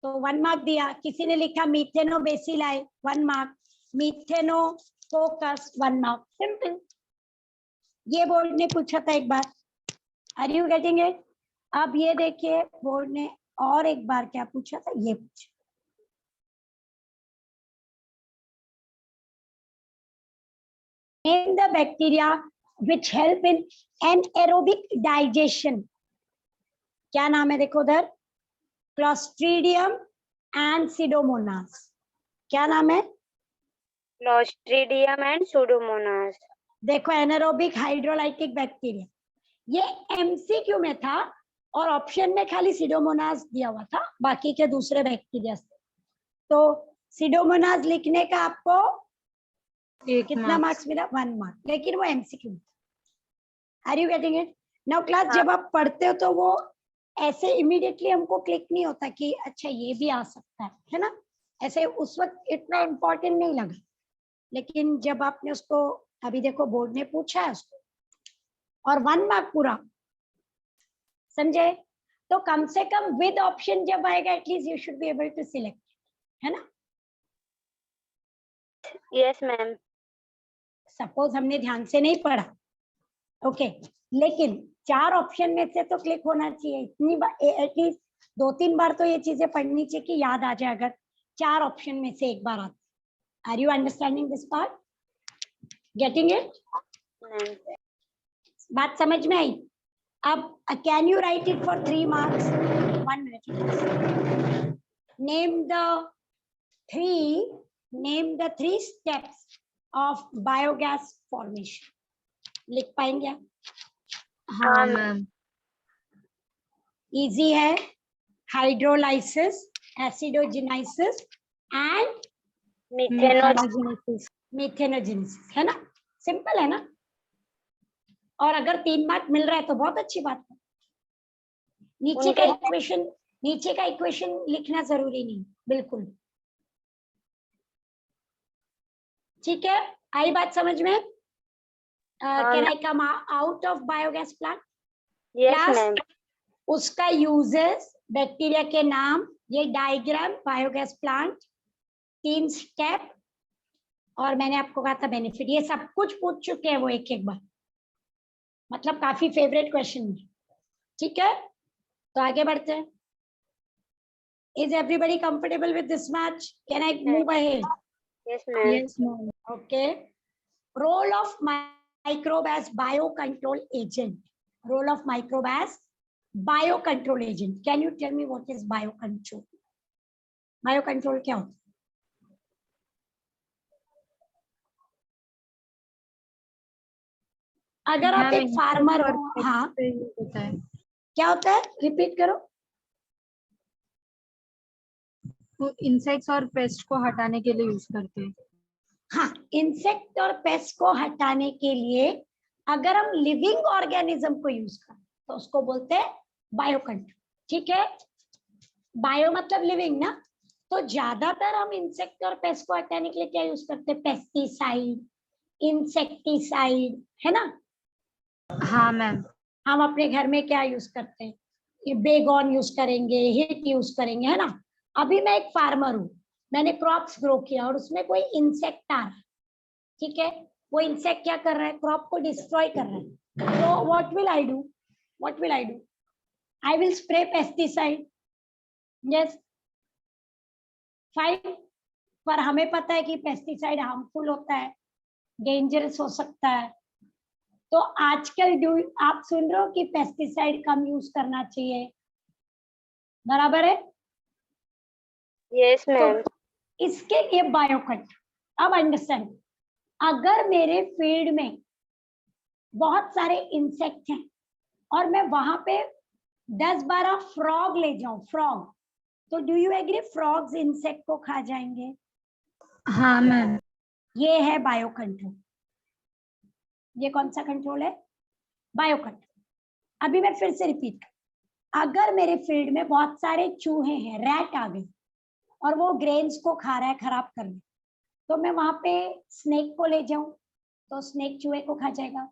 तो 1 मार्क दिया. किसी ने लिखा methanobacilli, 1 mark. Methanococcus, 1 mark. Simple. ये बोर्ड ने पूछा था एक बार. Are you getting it? अब ये देखिए बोर्ड ने और एक बार क्या पूछा था, ये पूछा. Name the bacteria which help in anaerobic digestion. क्या नाम है? देखो उधर, क्लोस्ट्रीडियम एंड सीडोमोनास. क्या नाम है? Clostridium and Pseudomonas. देखो एनारोबिक हाइड्रोलाइटिक बैक्टीरिया. ये एमसीक्यू में था और ऑप्शन में खाली सीडोमोनास दिया हुआ था, बाकी के दूसरे बैक्टीरिया से. तो सीडोमोनास लिखने का आपको कितना मार्क्स मिला? 1 मार्क. लेकिन वो एमसीक्यू में था. Are you getting it? Now class, जब आप पढ़ते हो तो वो ऐसे इमीडिएटली हमको क्लिक नहीं होता कि अच्छा ये भी आ सकता है ना? ऐसे उस वक्त इतना इम्पोर्टेंट नहीं लगा. लेकिन जब आपने उसको, अभी देखो बोर्ड ने पूछा है उसको और 1 मार्क पूरा, समझे? तो कम से कम विद ऑप्शन जब आएगा at least you should be able to select, है ना? Yes ma'am. सपोज हमने ध्यान से नहीं पढ़ा, ओके, लेकिन 4 ऑप्शन में से तो क्लिक होना चाहिए. इतनी बार एटलीस्ट 2-3 बार तो ये चीजें पढ़नी चाहिए कि याद आ जाए अगर 4 ऑप्शन में से एक बार आती. Are you understanding this part? Getting it? बात समझ में आई? अब can you write it for 3 marks? 1 minute. Name the 3 steps of biogas formation. लिख पाएंगे आप? हाँ मैम. इजी है. हाइड्रोलाइसिस, एसिडोजेनाइसिस एंड मीथेनोजेनेसिस, है ना? सिंपल है ना? और अगर 3 मार्क मिल रहा है तो बहुत अच्छी बात है. नीचे का इक्वेशन लिखना जरूरी नहीं, बिल्कुल. ठीक है, आई बात समझ में? Can I come out of biogas plant? Yes ma'am. उसका यूजेस, बैक्टीरिया के नाम, ये डायग्राम, बायोगैस प्लांट, 3 स्टेप, और मैंने आपको कहा था बेनिफिट. ये सब कुछ पूछ चुके हैं वो एक बार. मतलब काफी फेवरेट क्वेश्चन है. ठीक है, तो आगे बढ़ते हैं. Is everybody comfortable with this match? Can I move ahead? Yes ma'am. Yes ma'am. Okay. Role of microbe as biocontrol agent. Role of microbe as biocontrol agent. Can you tell me what is biocontrol? Biocontrol क्या होता है? अगर आप एक farmer हो, हाँ, होता है. क्या होता है? रिपीट करो. वो इंसेक्ट्स और पेस्ट को हटाने के लिए यूज करते हैं. हाँ, इंसेक्ट और पेस्ट को हटाने के लिए अगर हम लिविंग ऑर्गेनिज्म को यूज करें तो उसको बोलते हैं बायोकंट्रोल. ठीक है, बायो मतलब लिविंग ना. तो ज्यादातर हम इंसेक्ट और पेस्ट को हटाने के लिए क्या यूज करते हैं? पेस्टिसाइड, इंसेक्टिसाइड, है ना? हाँ मैम. हम अपने घर में क्या यूज करते हैं? ये बेगॉन यूज करेंगे, हिट यूज करेंगे, है ना? अभी मैं एक फार्मर हूँ, मैंने क्रॉप्स ग्रो किया और उसमें कोई इंसेक्ट आ रहा है, ठीक है, वो इंसेक्ट क्या कर रहा है, क्रॉप को डिस्ट्रॉय कर रहा है, तो what will I do, what will I do, I will spray pesticide, yes fine, पर हमें पता है कि पेस्टिसाइड हार्मफुल होता है, डेंजरस हो सकता है, तो आजकल आप सुन रहे हो कि पेस्टिसाइड कम यूज करना चाहिए, बराबर है, यस मैम। इसके लिए बायोकट, अब अंडरस्टैंड, अगर मेरे फील्ड में बहुत सारे इंसेक्ट हैं और मैं वहां पे 10-12 फ्रॉग ले जाऊं, फ्रॉग, तो do you agree frogs insect को खा जाएंगे, हाँ मैम। ये है बायो कंट्रोल, ये कौन सा कंट्रोल है, बायो कंट्रोल। अभी मैं फिर से रिपीट कर, अगर मेरे फील्ड में बहुत सारे चूहे हैं, रैट आ गए और वो ग्रेन्स को खा रहा है, खराब कर रहा है, तो मैं वहां पे स्नेक को ले जाऊं तो स्नेक चूहे को खा जाएगा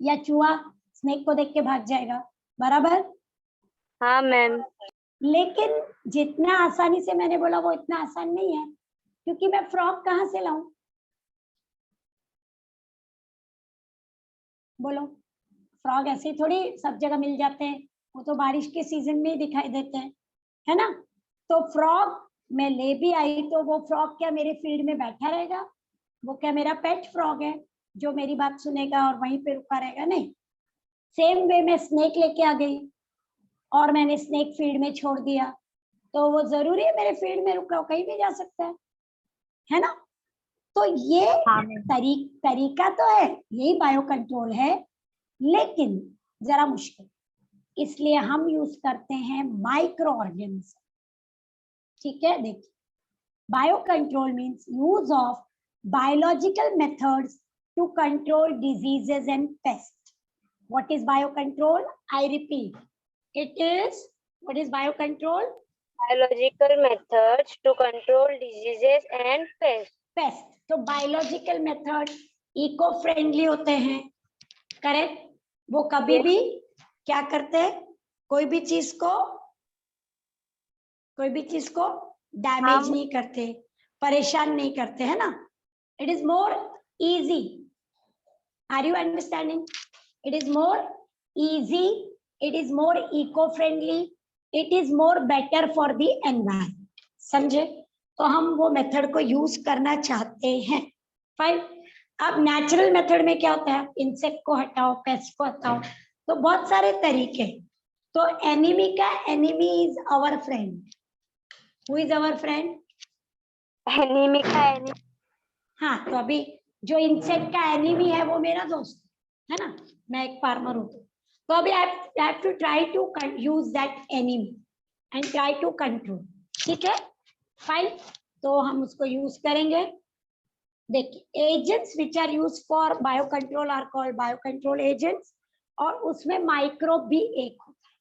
या चूहा स्नेक को देख के भाग जाएगा, बराबर। हाँ मैम। लेकिन जितना आसानी से मैंने बोला वो इतना आसान नहीं है, क्योंकि मैं फ्रॉग कहाँ से लाऊं, बोलो, फ्रॉग ऐसे ही थोड़ी सब जगह मिल जाते हैं, वो तो बारिश के सीजन में ही दिखाई देते हैं, है ना, तो फ्रॉग मैं ले भी आई तो वो फ्रॉग क्या मेरे फील्ड में बैठा रहेगा, वो क्या मेरा पेट फ्रॉग है जो मेरी बात सुनेगा और वहीं पे रुका रहेगा, नहीं। सेम वे में स्नेक लेके आ गई और मैंने स्नेक फील्ड में छोड़ दिया, तो वो जरूरी है मेरे फील्ड में रुका, कहीं भी जा सकता है ना, तो ये तरीका तो है, यही बायो कंट्रोल है, लेकिन जरा मुश्किल, इसलिए हम यूज करते हैं माइक्रो ऑर्गेनिज्म, ठीक है। देखिए, bio control means use of biological methods to control diseases and pest. What is bio control, I repeat, it is, what is bio control, biological methods to control diseases and pest, तो biological method eco friendly होते हैं, correct, वो कभी भी क्या करते हैं, कोई भी चीज को डैमेज नहीं करते, परेशान नहीं करते, है ना, it is more easy, are you understanding, it is more easy, it is more eco friendly, it is more better for the environment, समझे, तो हम वो मेथड को यूज करना चाहते हैं, फाइन। अब नेचुरल मेथड में क्या होता है, इंसेक्ट को हटाओ, पेस्ट को हटाओ, तो बहुत सारे तरीके, तो एनिमी का enemy is our friend, who is our friend, enemy का एनिमी, हाँ, तो अभी जो इंसेक्ट का एनिमी है वो मेरा दोस्त है ना, मैं एक फार्मर हूँ, तो अभी I have to try to use that enemy and try to control, ठीक है, फाइन, तो हम उसको यूज करेंगे। देखिए, agents which are use for bio control are called bio control agents, और उसमें माइक्रोब भी एक होता है,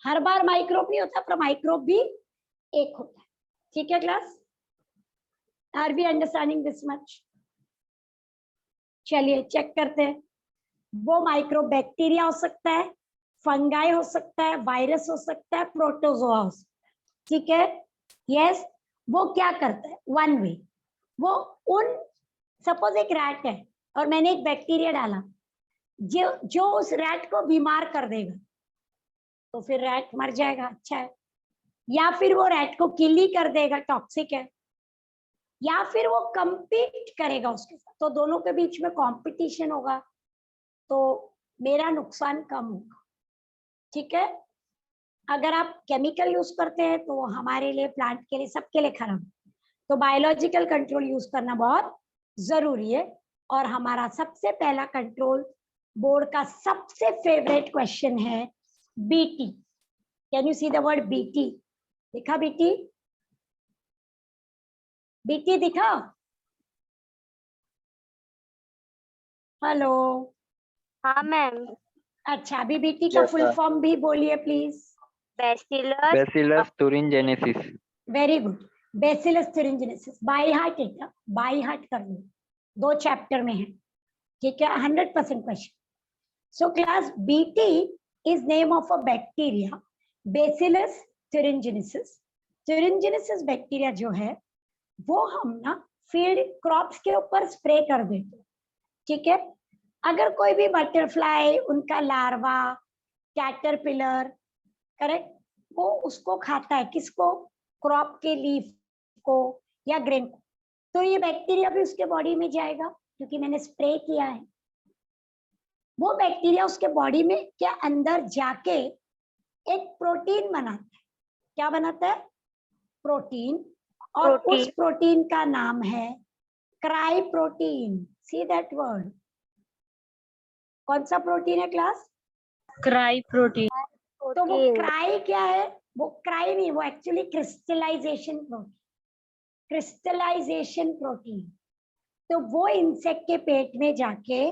हर बार माइक्रोब नहीं होता, पर माइक्रोब भी एक होता है, ठीक है class, are we understanding this much, चलिए चेक करते हैं, वो माइक्रोब बैक्टीरिया हो सकता है, फंगाई हो सकता है, वायरस हो सकता है, प्रोटोजोआ हो सकता है, ठीक है, यस, वो क्या करता है, वन वे, वो उन, सपोज एक रैट है और मैंने एक बैक्टीरिया डाला जो उस रैट को बीमार कर देगा, तो फिर रैट मर जाएगा, अच्छा है, या फिर वो रैट को किल ही कर देगा, टॉक्सिक है, या फिर वो compete करेगा उसके साथ, तो दोनों के बीच में कंपटीशन होगा, तो मेरा नुकसान कम होगा, ठीक है। अगर आप केमिकल यूज करते हैं तो हमारे लिए, प्लांट के लिए, सबके लिए खराब, तो बायोलॉजिकल कंट्रोल यूज करना बहुत जरूरी है। और हमारा सबसे पहला कंट्रोल, बोर्ड का सबसे फेवरेट क्वेश्चन है BT, can you see the word BT, दिखा बीटी, बीटी दिखा, हेलो, हाँ मैम, अच्छा, अभी बीटी का फुल फॉर्म भी बोलिए please, bacillus Bacillus thuringiensis. Very good, bacillus thuringiensis, by heart है, बाई हार्ट कर लो, 2 चैप्टर में है, ठीक है, 100% question. So class, BT is name of a bacteria, bacillus thuringiensis, thuringiensis bacteria जो है वो हम ना फील्ड क्रॉप्स के ऊपर स्प्रे कर देते हैं, ठीक है। अगर कोई भी बटरफ्लाई, उनका लार्वा, कैटरपिलर, करेक्ट, वो उसको खाता है, किसको, क्रॉप के लीफ को या ग्रेन को, तो ये बैक्टीरिया भी उसके बॉडी में जाएगा क्योंकि मैंने स्प्रे किया है। वो बैक्टीरिया उसके बॉडी में क्या अंदर जाके एक प्रोटीन बनाता है। क्या बनाता है? प्रोटीन। और उस प्रोटीन का नाम है cry protein. See that word. कौन सा प्रोटीन है क्लास? Cry protein. तो वो क्राई क्या है? वो क्राई नहीं, वो actually crystallization protein. Crystallization protein. तो वो इंसेक्ट के पेट में जाके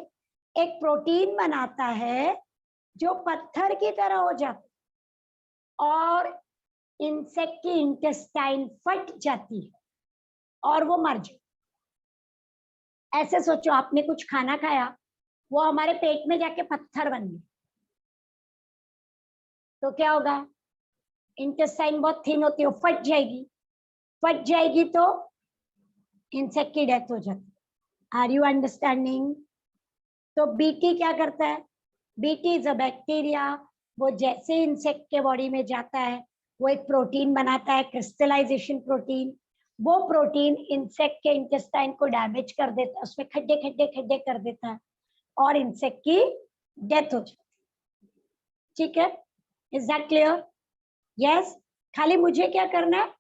एक प्रोटीन बनाता है जो पत्थर की तरह हो जाता है और इंसेक्ट की इंटेस्टाइन फट जाती है और वो मर जाए। ऐसे सोचो, आपने कुछ खाना खाया, वो हमारे पेट में जाके पत्थर बन गया, तो क्या होगा? इंटेस्टाइन बहुत थिन होती है, वो फट जाएगी। फट जाएगी तो इंसेक्ट की डेथ हो जाती है। Are you understanding? तो बीटी क्या करता है? BT is a bacteria. वो जैसे इंसेक्ट के बॉडी में जाता है, वो एक प्रोटीन बनाता है, क्रिस्टलाइजेशन प्रोटीन। वो प्रोटीन इंसेक्ट के इंटेस्टाइन को डैमेज कर देता है, उसमें खड्डे खड्डे खड्डे कर देता है और इंसेक्ट की डेथ हो जाती है। ठीक है, इज दैट क्लियर? यस। खाली मुझे क्या करना है,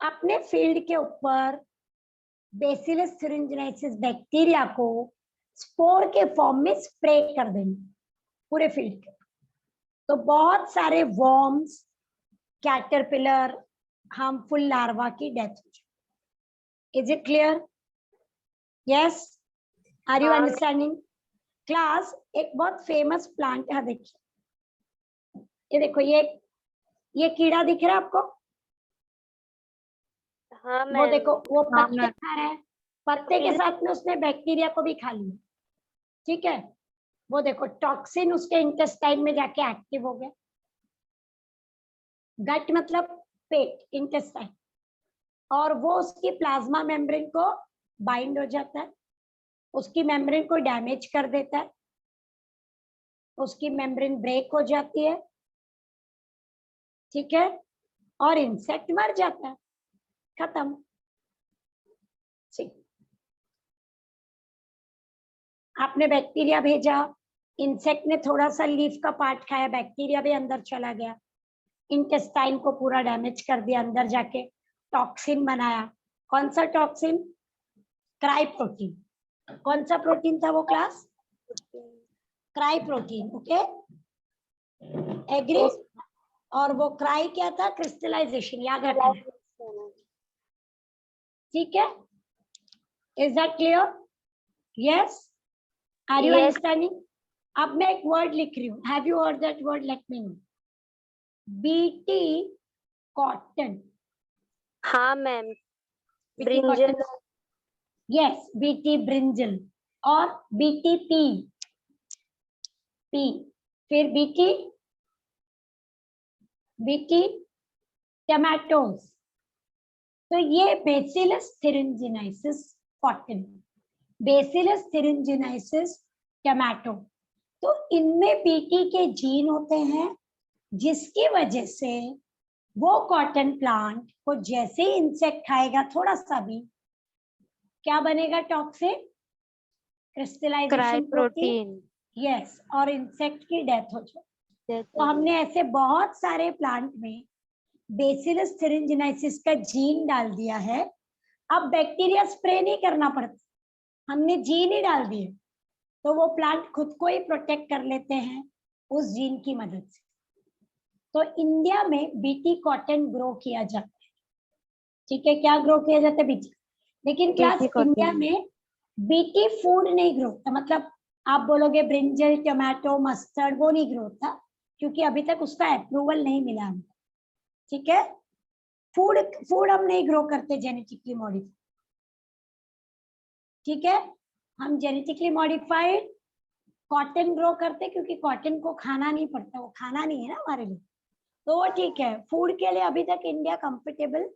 अपने फील्ड के ऊपर बेसिलस थुरिंजिनेसिस बैक्टीरिया को स्पोर के फॉर्म में स्प्रे कर देंगे पूरे फील्ड के। तो बहुत सारे वॉर्म्स, कैटरपिलर, हार्मफुल लार्वा की डेथ हो जाए। Is it clear? Yes. Are you understanding? Class, एक बहुत फेमस प्लांट है, देखिए, ये देखो, ये कीड़ा दिख रहा है आपको? हाँ वो देखो, वो हाँ, पत्ते खा रहा है, पत्ते के साथ में उसने बैक्टीरिया को भी खा लिया। ठीक है, वो देखो, टॉक्सिन उसके इंटेस्टाइन में जाके एक्टिव हो गया। गट मतलब पेट, इंटेस्टाइन, और वो उसकी प्लाज्मा मेम्ब्रेन को बाइंड हो जाता है, उसकी मेम्ब्रेन को डैमेज कर देता है, उसकी मेम्ब्रेन ब्रेक हो जाती है। ठीक है, और इंसेक्ट मर जाता है, खत्म। ठीक, आपने बैक्टीरिया भेजा, इंसेक्ट ने थोड़ा सा लीफ का पार्ट खाया, बैक्टीरिया भी अंदर चला गया, इंटेस्टाइन को पूरा डैमेज कर दिया, अंदर जाके टॉक्सिन बनाया। कौन सा टॉक्सिन? Cry protein. कौन सा प्रोटीन था वो class? Cry protein. Okay, agree? और वो क्राई क्या था? क्रिस्टलाइजेशन, याद रखना। ठीक है, is that clear? Yes. Are you understanding? अब मैं एक वर्ड लिख रही हूँ, have you heard that word? Let me know. BT cotton. हाँ मैम, ब्रिंजल। Yes, BT brinjal. और बीटी पी, पी, फिर बीटी टमाटोज। तो ये bacillus thuringiensis cotton, bacillus thuringiensis tomato. तो इनमें बीटी के जीन होते हैं, जिसकी वजह से वो कॉटन प्लांट को जैसे ही इंसेक्ट खाएगा थोड़ा सा भी, क्या बनेगा? Toxin, crystallization protein. यस, और इंसेक्ट की डेथ हो जाए। तो हमने ऐसे बहुत सारे प्लांट में बेसिलस थुरिंजिनेसिस का जीन डाल दिया है। अब बैक्टीरिया स्प्रे नहीं करना पड़ता, हमने जीन ही डाल दिए, तो वो प्लांट खुद को ही प्रोटेक्ट कर लेते हैं उस जीन की मदद से। तो इंडिया में बीटी कॉटन ग्रो किया जाता है। ठीक है, क्या ग्रो किया जाता है? बीटी। लेकिन क्लास, इंडिया में बीटी फूड नहीं ग्रो होता, मतलब आप बोलोगे ब्रिंजल, टमाटो, मस्टर्ड, वो नहीं ग्रो होता क्योंकि अभी तक उसका अप्रूवल नहीं मिला हमें। ठीक है, फूड हम नहीं ग्रो करते जेनेटिकली मॉडिफाइड। ठीक है, हम जेनेटिकली मॉडिफाइड कॉटन ग्रो करते क्योंकि कॉटन को खाना नहीं पड़ता, वो खाना नहीं है ना हमारे लिए, तो वो ठीक है। फूड के लिए अभी तक इंडिया कंफर्टेबल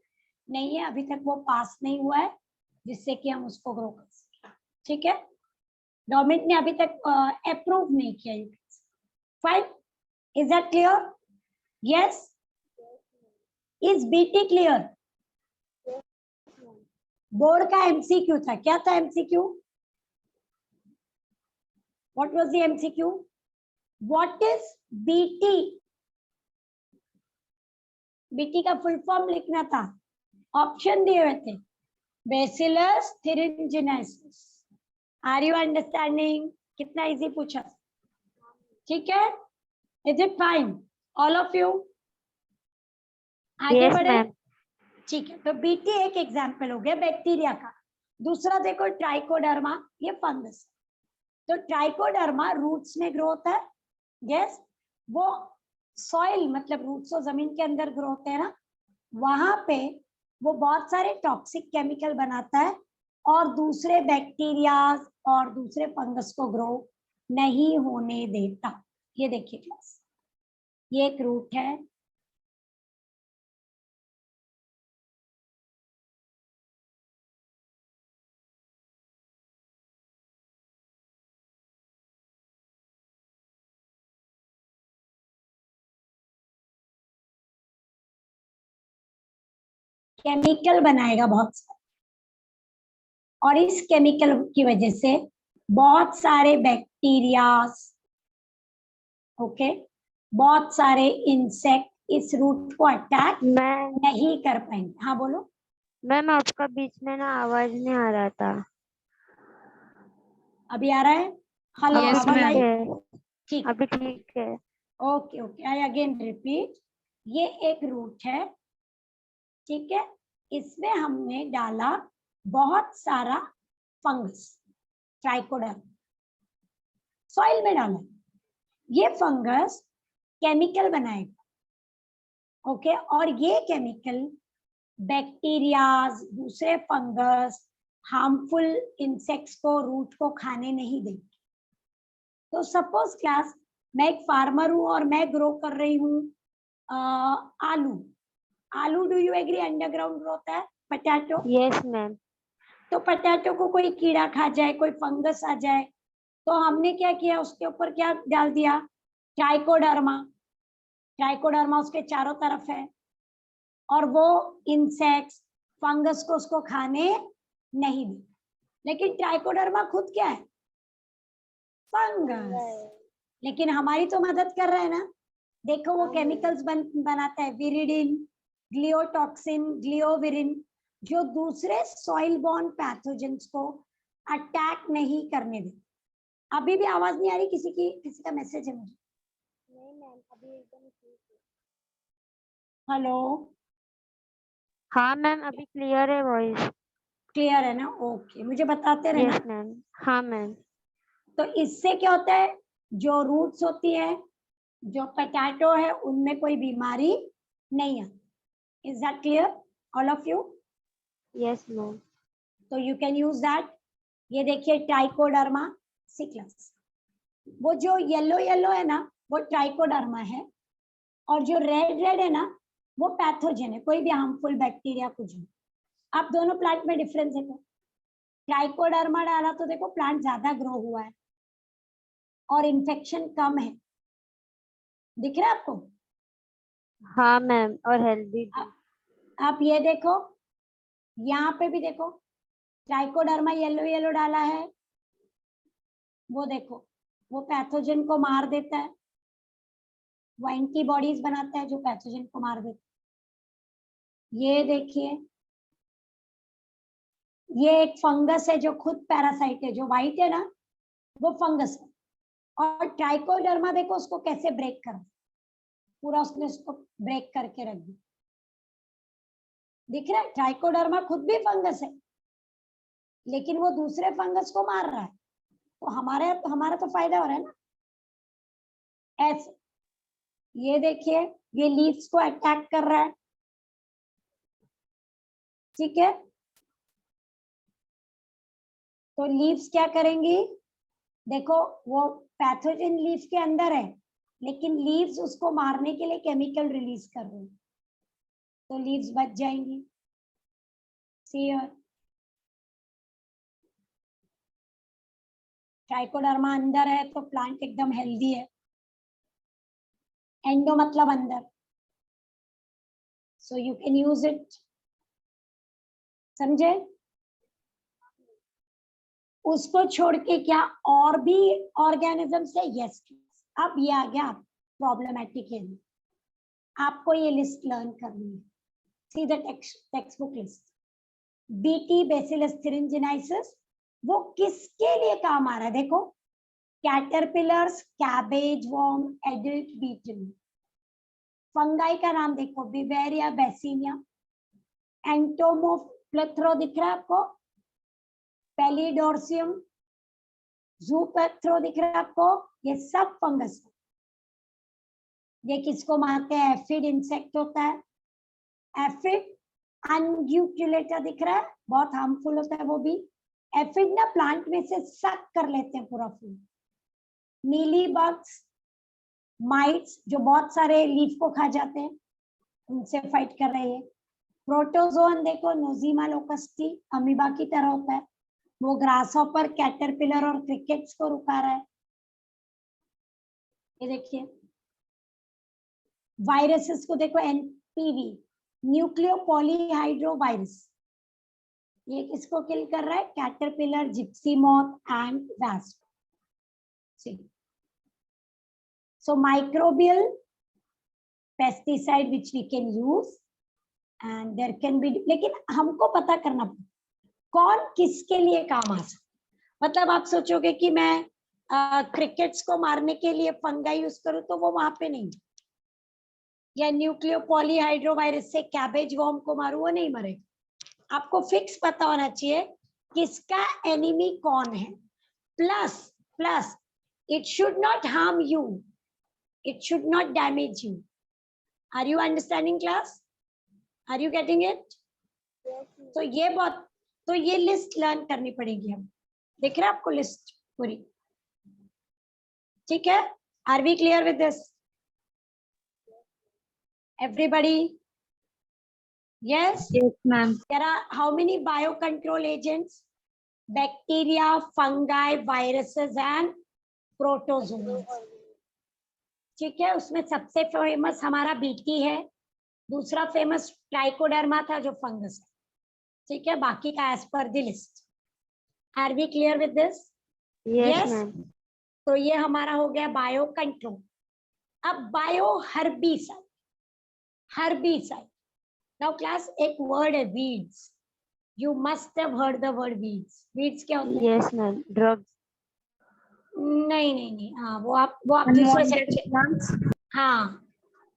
नहीं है, अभी तक वो पास नहीं हुआ है जिससे कि हम उसको ग्रो कर सकें। ठीक है, गवर्नमेंट ने अभी तक अप्रूव नहीं किया। Fine, is that clear? Yes, is BT clear? Board का एमसीक्यू था, क्या था MCQ? What was the MCQ? What is BT? BT का फुल फॉर्म लिखना था, ऑप्शन दिए हुए थे, bacillus thuringiensis। Are you understanding? कितना इजी पूछा, ठीक है? Is it fine all of you? आगे यस बढ़े, मैम। ठीक है। तो बीटी एक एग्जाम्पल हो गया बैक्टीरिया का। दूसरा देखो ट्राइकोडर्मा, ये फंगस। तो ट्राइकोडर्मा रूट्स में ग्रो होता है, यस। वो सॉइल मतलब रूट्स और जमीन के अंदर ग्रो होते हैं ना, वहां पे वो बहुत सारे टॉक्सिक केमिकल बनाता है और दूसरे बैक्टीरिया और दूसरे फंगस को ग्रो नहीं होने देता। ये देखिए क्लास, ये एक रूट है, केमिकल बनाएगा बहुत सारा, और इस केमिकल की वजह से बहुत सारे बैक्टीरियाज, ओके, बहुत सारे इंसेक्ट इस रूट को अटैक मैम नहीं कर पाएंगे। हाँ बोलो। मैम आपका बीच में ना आवाज नहीं आ रहा था। अभी आ रहा है? हेलो, Yes, आवाज ma'am. आई? ठीक है, ठीक, अभी ठीक है। Okay okay, I again repeat, ये एक रूट है, ठीक है। इसमें हमने डाला बहुत सारा फंगस, ट्राइकोडर्मा, सॉइल में डाला। ये फंगस केमिकल बनाएगा, ओके, और ये केमिकल बैक्टीरियाज, दूसरे फंगस, हार्मफुल इंसेक्ट्स को, रूट को खाने नहीं देंगे। तो सपोज क्लास, मैं एक फार्मर हूं और मैं ग्रो कर रही हूँ आलू। आलू, do you agree, underground grow होता है, पोटैटो। Yes ma'am. तो पोटैटो को कोई कीड़ा खा जाए, कोई फंगस आ जाए, तो हमने क्या किया, उसके ऊपर क्या डाल दिया, ट्राइकोडर्मा। ट्राइकोडर्मा उसके चारों तरफ है, और वो इंसेक्ट्स, फंगस को उसको खाने नहीं दे। लेकिन ट्राइकोडर्मा खुद क्या है, फंगस, लेकिन हमारी तो मदद कर रहा है ना। देखो वो केमिकल्स बनाता है, विरिडिन, ग्लियोटॉक्सिन, ग्लियोविरिन, जो दूसरे सॉइल बॉर्न पैथोजेंस को अटैक नहीं करने दे। अभी भी आवाज नहीं आ रही किसी की? किसी का मैसेज है मुझे? नहीं मैम, अभी एकदम ठीक है। हेलो, हाँ मैम, अभी क्लियर है वॉइस। क्लियर है ना? ओके, मुझे बताते रहना। Yes ma'am. हाँ मैम। तो इससे क्या होता है, जो रूट्स होती है, जो पोटैटो है, उनमें कोई बीमारी नहीं आती। Is that clear all of you? Yes ma'am. तो यू कैन यूज दैट। ये देखिए ट्राइकोडर्मा सिक्लस, वो जो येलो येलो है ना, वो ट्राइकोडर्मा है, और जो रेड रेड है ना, वो पैथोजन है, कोई भी हार्मफुल बैक्टीरिया कुछ भी। आप दोनों प्लांट में डिफरेंस देखो, ट्राइकोडर्मा डाला तो देखो प्लांट ज्यादा ग्रो हुआ है और इन्फेक्शन कम है, दिख रहा है आपको? हाँ मैम, और हेल्दी भी। आप ये देखो, यहाँ पे भी देखो, ट्राइकोडर्मा येलो येलो डाला है, वो देखो, वो पैथोजन को मार देता है, वो एंटीबॉडीज बनाता है जो पैथोजन को मार देता है। ये देखिए, ये एक फंगस है जो खुद पैरासाइट है, जो व्हाइट है ना, वो फंगस है। और ट्राइकोडर्मा देखो उसको कैसे ब्रेक कर, पूरा उसने उसको ब्रेक करके रख दिया, दिख रहा है? ट्राइकोडर्मा खुद भी फंगस है, लेकिन वो दूसरे फंगस को मार रहा है, तो हमारा तो फायदा हो रहा है ना। ऐसे, ये देखिए, ये लीव्स को अटैक कर रहा है, ठीक है। तो लीव्स क्या करेंगी, देखो वो पैथोजन लीफ के अंदर है, लेकिन लीव्स उसको मारने के लिए केमिकल रिलीज कर रहे हैं, तो लीव्स बच जाएंगी। सी हियर, ट्राइकोडर्मा अंदर है तो प्लांट एकदम हेल्दी है। एंडो मतलब अंदर, so you can use it. समझे? उसको छोड़ के क्या और भी ऑर्गेनिजम्स है? यस। अब ये आ गया प्रॉब्लमेटिक एरिया। आपको ये लिस्ट लर्न करनी है। See the text book list. BT bacillus thuringiensis, वो किसके लिए काम आ रहा है? देखो, caterpillars, cabbage worm, adult beetle. Fungi का नाम देखो, बिवेरिया बेसिनिया, एंटोमोप्लेथ्रो दिख रहा है आपको, पेलिडोर्सियम, जूपेथ्रो दिख रहा है आपको, ये सब फंगस है। ये किसको मारते हैं? एफिड इंसेक्ट होता है। एफिड अनग्यूक्युलेटा दिख रहा है, बहुत हार्मफुल होता है वो भी। एफिड ना प्लांट में से सक कर लेते हैं पूरा फूल। मीली बग्स, माइट्स जो बहुत सारे लीफ को खा जाते हैं, उनसे फाइट कर रहे हैं। प्रोटोजोन देखो, नोजीमा लोकस्टी, अमीबा की तरह होता है, वो ग्रासहॉपर, कैटरपिलर और क्रिकेट्स को रुका रहा है। ये देखिए वायरसेस को देखो, एनपीवी, न्यूक्लियोपॉलीहाइड्रोवायरस, ये किसको किल कर रहा है? Caterpillar, Gypsy moth and wasp. So microbial pesticide which we can use and there can be, लेकिन हमको पता करना कौन किसके लिए काम आ सकता। मतलब आप सोचोगे कि मैं क्रिकेट्स को मारने के लिए फंगाई यूज करूं तो वो वहां पे नहीं, या न्यूक्लियोपॉलीहाइड्रोवायरस से कैबेज वॉर्म को मारूं, वो नहीं मरेगा। आपको फिक्स पता होना चाहिए किसका एनिमी कौन है। Plus it should not harm you, it should not damage you. Are you understanding class? Are you getting it? तो ये लिस्ट लर्न करनी पड़ेगी। हम देख रहे हैं आपको लिस्ट पूरी, ठीक है? Are we clear with this? Everybody? Yes? Yes, ma'am. There are how many biocontrol agents? Bacteria, fungi, viruses and protozoans. ठीक है, उसमें सबसे फेमस हमारा बीटी है, दूसरा फेमस ट्राइकोडर्मा था जो फंगस है। ठीक है, बाकी का एज पर the list. Are we clear with this? Yes, ma'am. तो ये हमारा हो गया बायो कंट्रोल। अब bio herbicide. Herbicide, now class एक वर्ड है weeds. You must have heard the word weeds. Weeds क्या होता है? Yes, ma'am. Drugs. नहीं, हाँ वो आप दूसरे सेक्शन, हाँ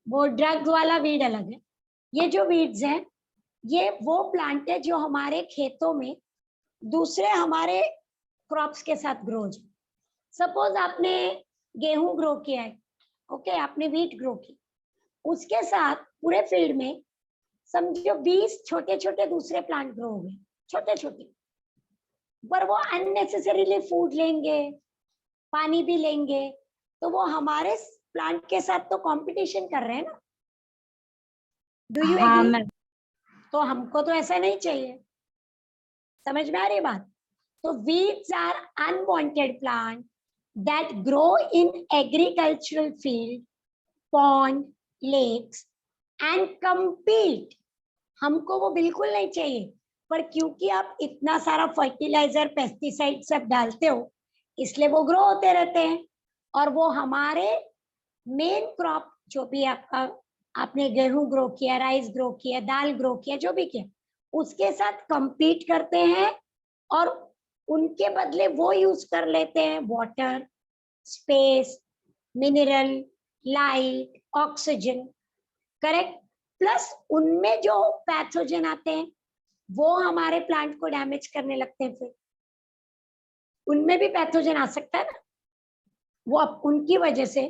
वो ड्रग वाला वीड अलग है। ये जो वीड्स हैं ये वो प्लांट है जो हमारे खेतों में दूसरे हमारे क्रॉप्स के साथ ग्रो हो जाए। सपोज आपने गेहूं ग्रो किया है, ओके, आपने वीट ग्रो की, उसके साथ पूरे फील्ड में समझो 20 छोटे छोटे दूसरे प्लांट ग्रो हो गए, छोटे छोटे, पर वो अननेसेसरीली फूड लेंगे, पानी भी लेंगे, तो वो हमारे प्लांट के साथ तो कंपटीशन कर रहे हैं ना। Do you agree? तो हमको तो ऐसा नहीं चाहिए। समझ में आ रही बात? तो weeds are unwanted plant that grow in agricultural field, pond, lakes and compete। हमको वो बिल्कुल नहीं चाहिए, पर क्योंकि आप इतना सारा फर्टिलाइजर, पेस्टिसाइड सब डालते हो, इसलिए वो ग्रो होते रहते हैं, और वो हमारे मेन क्रॉप जो भी आपने गेहूं ग्रो किया, राइस ग्रो किया, दाल ग्रो किया, जो भी किया, उसके साथ compete करते हैं और उनके बदले वो यूज कर लेते हैं water, space, mineral, light, oxygen, correct. Plus उनमें जो पैथोजन आते हैं वो हमारे प्लांट को डैमेज करने लगते हैं। फिर उनमें भी पैथोजन आ सकता है ना, वो उनकी वजह से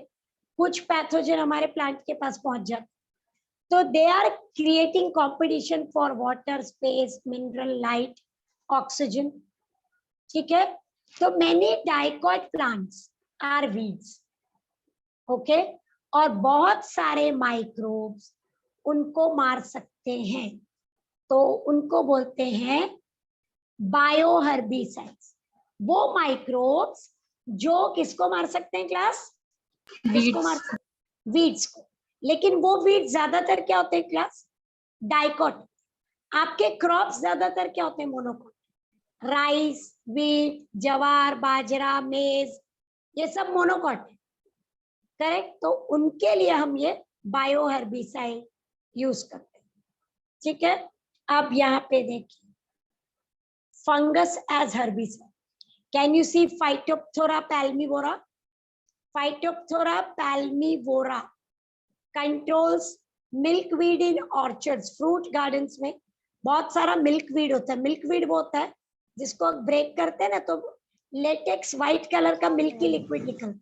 कुछ पैथोजन हमारे प्लांट के पास पहुंच जाते। तो they are creating competition for water, space, mineral, light, oxygen. ठीक है, तो many dicot plants are weeds, okay, और बहुत सारे माइक्रोब्स उनको मार सकते हैं। तो उनको बोलते हैं बायोहर्बिसाइड्स। वो माइक्रोब्स जो किसको मार सकते हैं क्लास? किसको मार सकते? वीड्स को। लेकिन वो वीड्स ज्यादातर क्या होते हैं क्लास? डाइकोट। आपके क्रॉप्स ज्यादातर क्या होते हैं? मोनोकोट। राइस, व्हीट, जवार, बाजरा, मेज, ये सब मोनोकोट है, करेक्ट? तो उनके लिए हम ये बायोहर्बिसाइड यूज करते हैं, ठीक है? अब यहाँ पे देखिए, fungus as herbicide. Can you see phytophthora palmivora? Phytophthora palmivora controls milkweed in orchards. Fruit gardens में बहुत सारा मिल्कवीड होता है। मिल्कवीड वो होता है जिसको आप ब्रेक करते हैं ना तो लेटेक्स व्हाइट कलर का मिल्की लिक्विड निकलता है,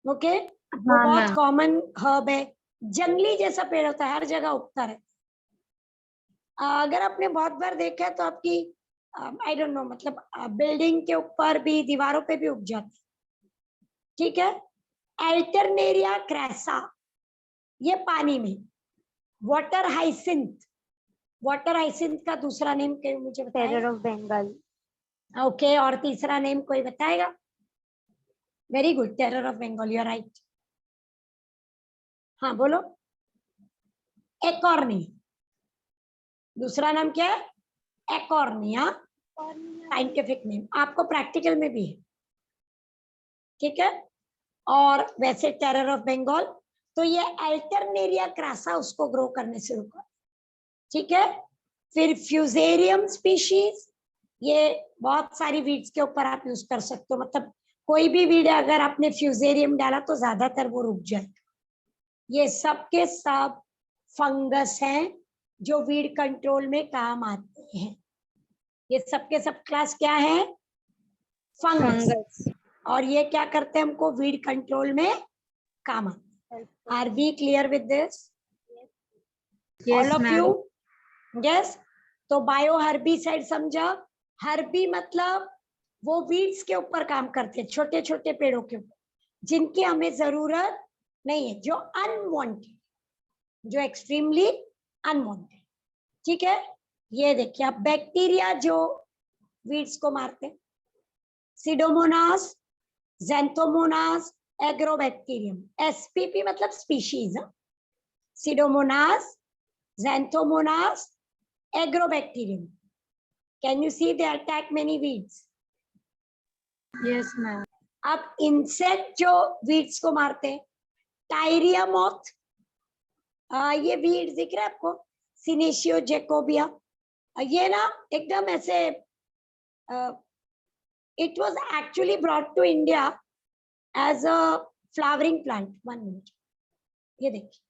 ओके? वो हाँ, बहुत मैम। कॉमन हर्ब है, जंगली जैसा पेड़ होता है, हर जगह उगता रहता है। अगर आपने बहुत बार देखा है तो आपकी आई डोंट नो, मतलब बिल्डिंग के ऊपर भी, दीवारों पे भी उग जाता है, ठीक है? अल्टरनेरिया क्रैसा, ये पानी में। वाटर हाइसिंथ, वाटर हाइसिंथ का दूसरा नेम कोई मुझे बताएगा? Terror of Bengal. ओके, और तीसरा नेम कोई बताएगा? Very good, terror of Bengal, you are right. हाँ बोलो। एकॉर्नी, दूसरा नाम क्या है? एकॉर्निया, साइंटिफिक नेम, आपको प्रैक्टिकल में भी है, ठीक है? और वैसे टेरर ऑफ बंगाल, तो ये अल्टरनेरिया क्रासा उसको ग्रो करने से रुका, ठीक है? फिर फ्यूजेरियम स्पीशीज, ये बहुत सारी वीड्स के ऊपर आप यूज कर सकते हो, मतलब कोई भी वीड अगर आपने फ्यूजेरियम डाला तो ज्यादातर वो रुक जाएगा। ये सब के सब फंगस हैं जो वीड कंट्रोल में काम आते हैं। ये सब के सब क्लास क्या है? फंगस। और ये क्या करते हैं? हमको वीड कंट्रोल में काम आते हैं। Are we clear with this? All of you? Yes. तो बायो हर्बिसाइड समझा? हर्बी मतलब वो वीड्स के ऊपर काम करते हैं, छोटे छोटे पेड़ों के ऊपर, जिनकी हमें जरूरत नहीं है, जो अनवांटेड, जो एक्सट्रीमली अनवांटेड, ठीक है? ये देखिए, अब बैक्टीरिया जो वीड्स को मारते हैं, सीडोमोनास, ज़ैंथोमोनास, एग्रोबैक्टीरियम। एसपीपी मतलब species, pseudomonas, xanthomonas, agrobacterium. Can you see they attack many weeds? Yes ma'am. अब इंसेक्ट जो वीड्स को मारते हैं, टायरिया मॉथ, ये वीड्स दिख रहा है आपको? सिनेशियो जैकोबिया, ये ना एकदम ऐसे, it was actually brought to India as a flowering plant. 1 minute, ये देखिए,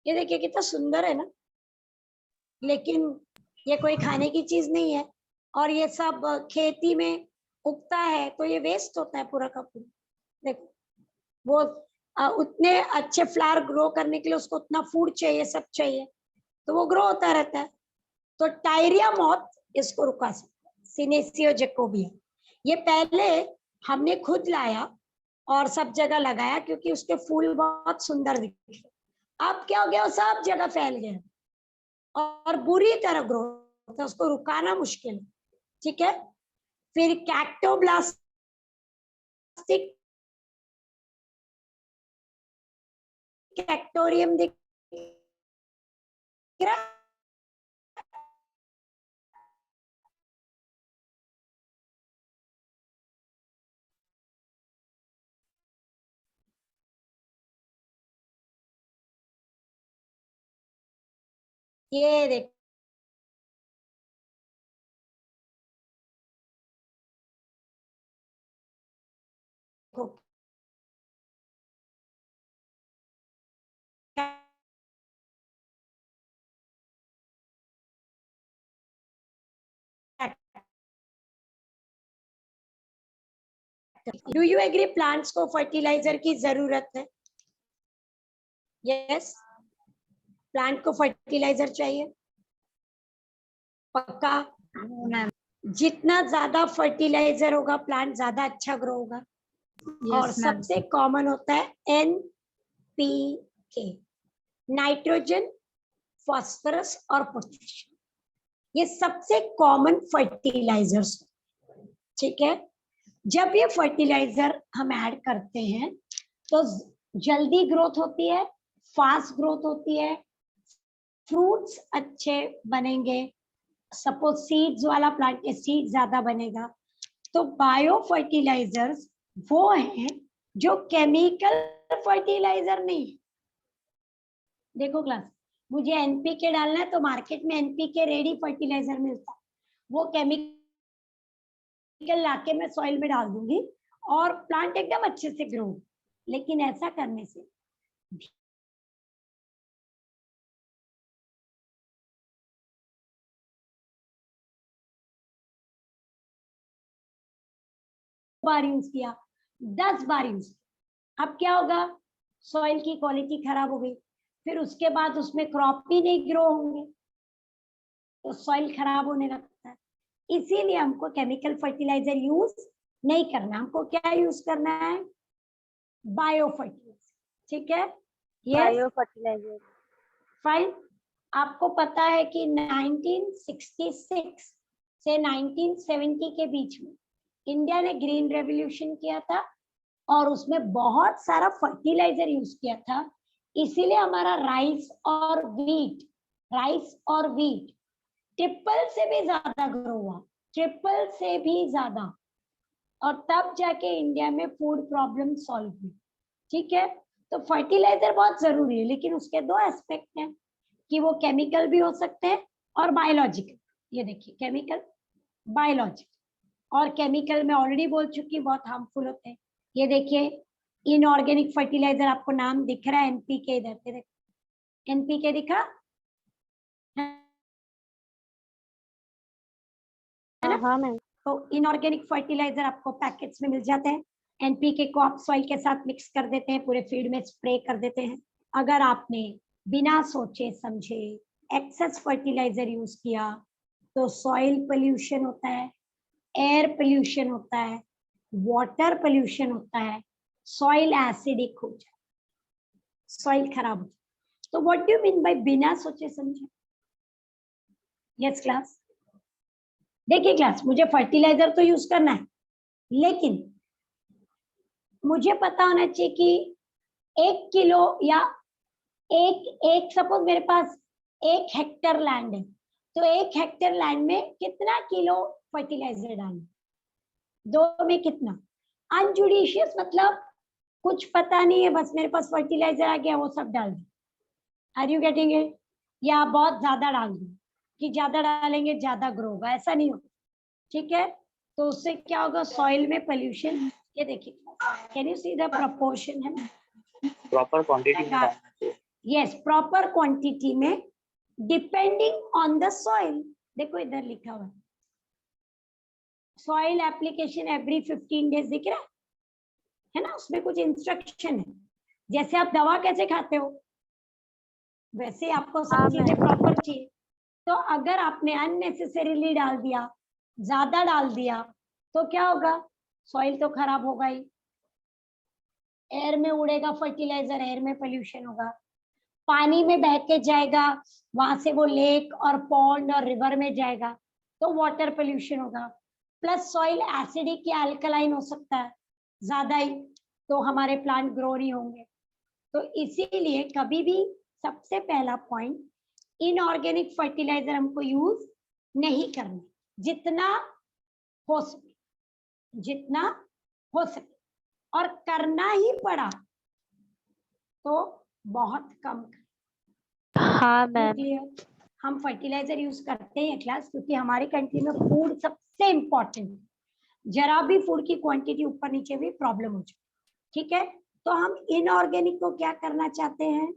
ये देखिए कितना सुंदर है ना, लेकिन ये कोई खाने की चीज नहीं है, और ये सब खेती में उगता है तो ये वेस्ट होता है पूरा का पूरा। देखो, वो उतने अच्छे फ्लावर ग्रो करने के लिए उसको उतना फूड चाहिए, सब चाहिए, तो वो ग्रो होता रहता है। तो टायरिया मॉथ इसको रुका सकता है, सिनेसियो जैकोबिया। ये पहले हमने खुद लाया और सब जगह लगाया क्योंकि उसके फूल बहुत सुंदर दिखे। अब क्या हो गया? वो सब जगह फैल गया और बुरी तरह ग्रो होता है, उसको रुकाना मुश्किल है, ठीक है? फिर कैक्टोब्लास्टिक कैक्टोरियम दिख रहा है? ये देखो, डू यू एग्री प्लांट्स को फर्टिलाइजर की जरूरत है? यस, प्लांट को फर्टिलाइजर चाहिए, पक्का? जितना ज्यादा फर्टिलाइजर होगा प्लांट ज्यादा अच्छा ग्रो होगा। और सबसे कॉमन होता है NPK, नाइट्रोजन, फास्फोरस और पोटेशियम, ये सबसे कॉमन फर्टिलाइजर्स, ठीक है। जब ये फर्टिलाइजर हम ऐड करते हैं तो जल्दी ग्रोथ होती है, फास्ट ग्रोथ होती है, फ्रूट्स अच्छे बनेंगे, सपोज सीड्स वाला प्लांट है, सीड ज्यादा बनेगा। तो बायो फर्टिलाइजर्स वो हैं जो केमिकल फर्टिलाइजर नहीं है। देखो क्लास, मुझे एनपीके डालना है तो मार्केट में एनपीके रेडी फर्टिलाइजर मिलता है, वो केमिकल लाके मैं सॉइल में डाल दूंगी और प्लांट एकदम अच्छे से ग्रो। लेकिन ऐसा करने से बार यूज किया, 10 बार यूज किया, अब क्या होगा, सॉइल की क्वालिटी खराब हो गई, फिर उसके बाद उसमें क्रॉप भी नहीं ग्रो होंगे, तो सॉइल खराब होने लगता है। इसीलिए हमको केमिकल फर्टिलाइजर यूज नहीं करना, हमको क्या यूज करना है, बायो फर्टिलाइजर, ठीक है। Bio fertilizer. फाइन। आपको पता है कि 1966 से 1970 के बीच में इंडिया ने ग्रीन रेवोल्यूशन किया था और उसमें बहुत सारा फर्टिलाइजर यूज किया था, इसीलिए हमारा राइस और वीट ट्रिपल से भी ज्यादा ग्रो हुआ, ट्रिपल से भी ज्यादा, और तब जाके इंडिया में फूड प्रॉब्लम सॉल्व हुई, ठीक है। तो फर्टिलाइजर बहुत जरूरी है, लेकिन उसके दो एस्पेक्ट हैं कि वो केमिकल भी हो सकते हैं और बायोलॉजिकल। ये देखिए, केमिकल, बायोलॉजिकल। और केमिकल में ऑलरेडी बोल चुकी, बहुत हार्मफुल होते हैं। ये देखिए, इनऑर्गेनिक फर्टिलाइजर, आपको नाम दिख रहा है एनपीके, इधर पे देखो, एनपीके दिखा है ना? हाँ मैम। तो इनऑर्गेनिक फर्टिलाइजर आपको पैकेट्स में मिल जाते हैं। एनपीके को आप सॉइल के साथ मिक्स कर देते हैं, पूरे फील्ड में स्प्रे कर देते हैं। अगर आपने बिना सोचे समझे एक्सेस फर्टिलाइजर यूज किया तो सॉइल पोल्यूशन होता है, एयर पोल्यूशन होता है, वाटर पोल्यूशन होता है, सॉइल एसिडिक हो जाए, सॉइल खराब हो जाए। तो what do you mean by बिना सोचे समझे? यस क्लास, देखिए क्लास, मुझे फर्टिलाइजर तो यूज करना है, लेकिन मुझे पता होना चाहिए कि 1 किलो या एक सपोज मेरे पास 1 हेक्टेयर लैंड है, तो 1 हेक्टेयर लैंड में कितना किलो फर्टिलाइजर डालना, 2 में कितना। अनजुडिशियस मतलब कुछ पता नहीं है, बस मेरे पास फर्टिलाइजर आ गया, वो सब डाल दो। Are you getting it? या बहुत ज्यादा डाल दो कि ज्यादा डालेंगे ज्यादा ग्रो होगा, ऐसा नहीं होगा, ठीक है। तो उससे क्या होगा, सॉइल में पोल्यूशन। ये देखिए, can you see the proportion है, प्रॉपर क्वांटिटी में डालना चाहिए। यस, प्रॉपर क्वांटिटी में डिपेंडिंग ऑन द सॉइल। देखो इधर लिखा हुआ है, सॉइल एप्लीकेशन एवरी 15 डेज, दिख रहा है ना? उसमें कुछ इंस्ट्रक्शन है, जैसे आप दवा कैसे खाते हो वैसे आपको सब चीजें प्रॉपर चाहिए। तो अगर आपने अननेसेसरीली डाल दिया, ज्यादा डाल दिया, तो क्या होगा, सॉइल तो खराब होगा ही, एयर में उड़ेगा फर्टिलाइजर, एयर में पोल्यूशन होगा, पानी में बह के जाएगा, वहां से वो लेक और पॉन्ड और रिवर में जाएगा, तो वाटर पोल्यूशन होगा। प्लस सॉइल एसिडिक या अल्कलाइन हो सकता है ज्यादा ही, तो हमारे प्लांट ग्रो नहीं होंगे। तो इसीलिए कभी भी सबसे पहला पॉइंट, इनऑर्गेनिक फर्टिलाइजर हमको यूज नहीं करना, जितना हो सके, जितना हो सके, और करना ही पड़ा तो बहुत कम। हाँ मैम। क्लियर? हम फर्टिलाइजर यूज करते हैं क्लास, क्योंकि हमारी कंट्री में फूड सबसे इंपॉर्टेंट है, जरा भी फूड की क्वांटिटी ऊपर नीचे भी प्रॉब्लम हो जाए, ठीक है। तो हम इनऑर्गेनिक को क्या करना चाहते हैं,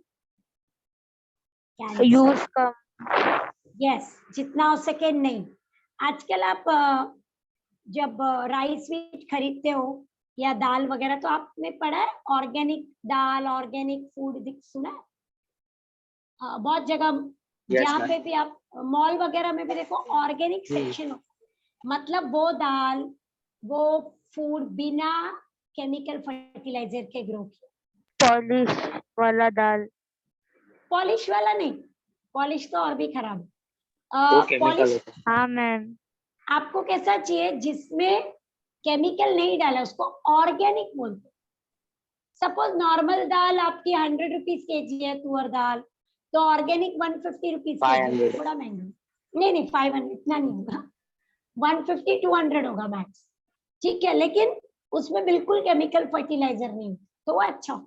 यूज कम। यस, जितना हो सके नहीं। आजकल आप जब राइस वीट खरीदते हो या दाल वगैरह, तो आपने पढ़ा है ऑर्गेनिक दाल, ऑर्गेनिक फूड, सुना है? बहुत जगह जहाँ पे भी आप मॉल वगैरह में भी देखो ऑर्गेनिक सेक्शन हो, मतलब वो दाल, वो फूड बिना केमिकल फर्टिलाइजर के ग्रो किया। पॉलिश वाला दाल। पॉलिश वाला नहीं, पॉलिश तो और भी खराब है। वो केमिकल पॉलिश होता है। हाँ मैम। आपको कैसा चाहिए जिसमें केमिकल नहीं डाला, उसको ऑर्गेनिक बोलते हैं। सपोज नॉर्मल दाल आपकी 100 रुपीज केजी है, तुअर दाल, तो ऑर्गेनिक 150 रुपीज केजी, 500 थोड़ा महंगा। नहीं 500 इतना नहीं होगा, 150 200 होगा मैक्स, ठीक है। लेकिन उसमें बिल्कुल केमिकल फर्टिलाइजर नहीं, तो वो अच्छा हो,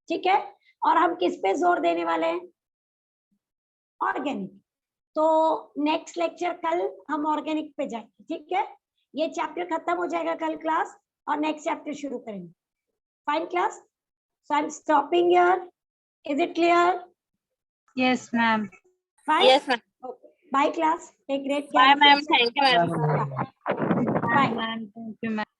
ठीक है। और हम किस पे जोर देने वाले हैं? ऑर्गेनिक। तो नेक्स्ट लेक्चर कल हम ऑर्गेनिक पे जाएंगे, ठीक है। ये चैप्टर खत्म हो जाएगा कल क्लास, और नेक्स्ट चैप्टर शुरू करेंगे। Fine class, so I am stopping here. Is it clear? Yes, ma'am. Fine. Yes ma'am. Bye class. Take great care bye of ma'am, yourself. Thank you ma'am. Bye. Ma'am, thank you, ma'am.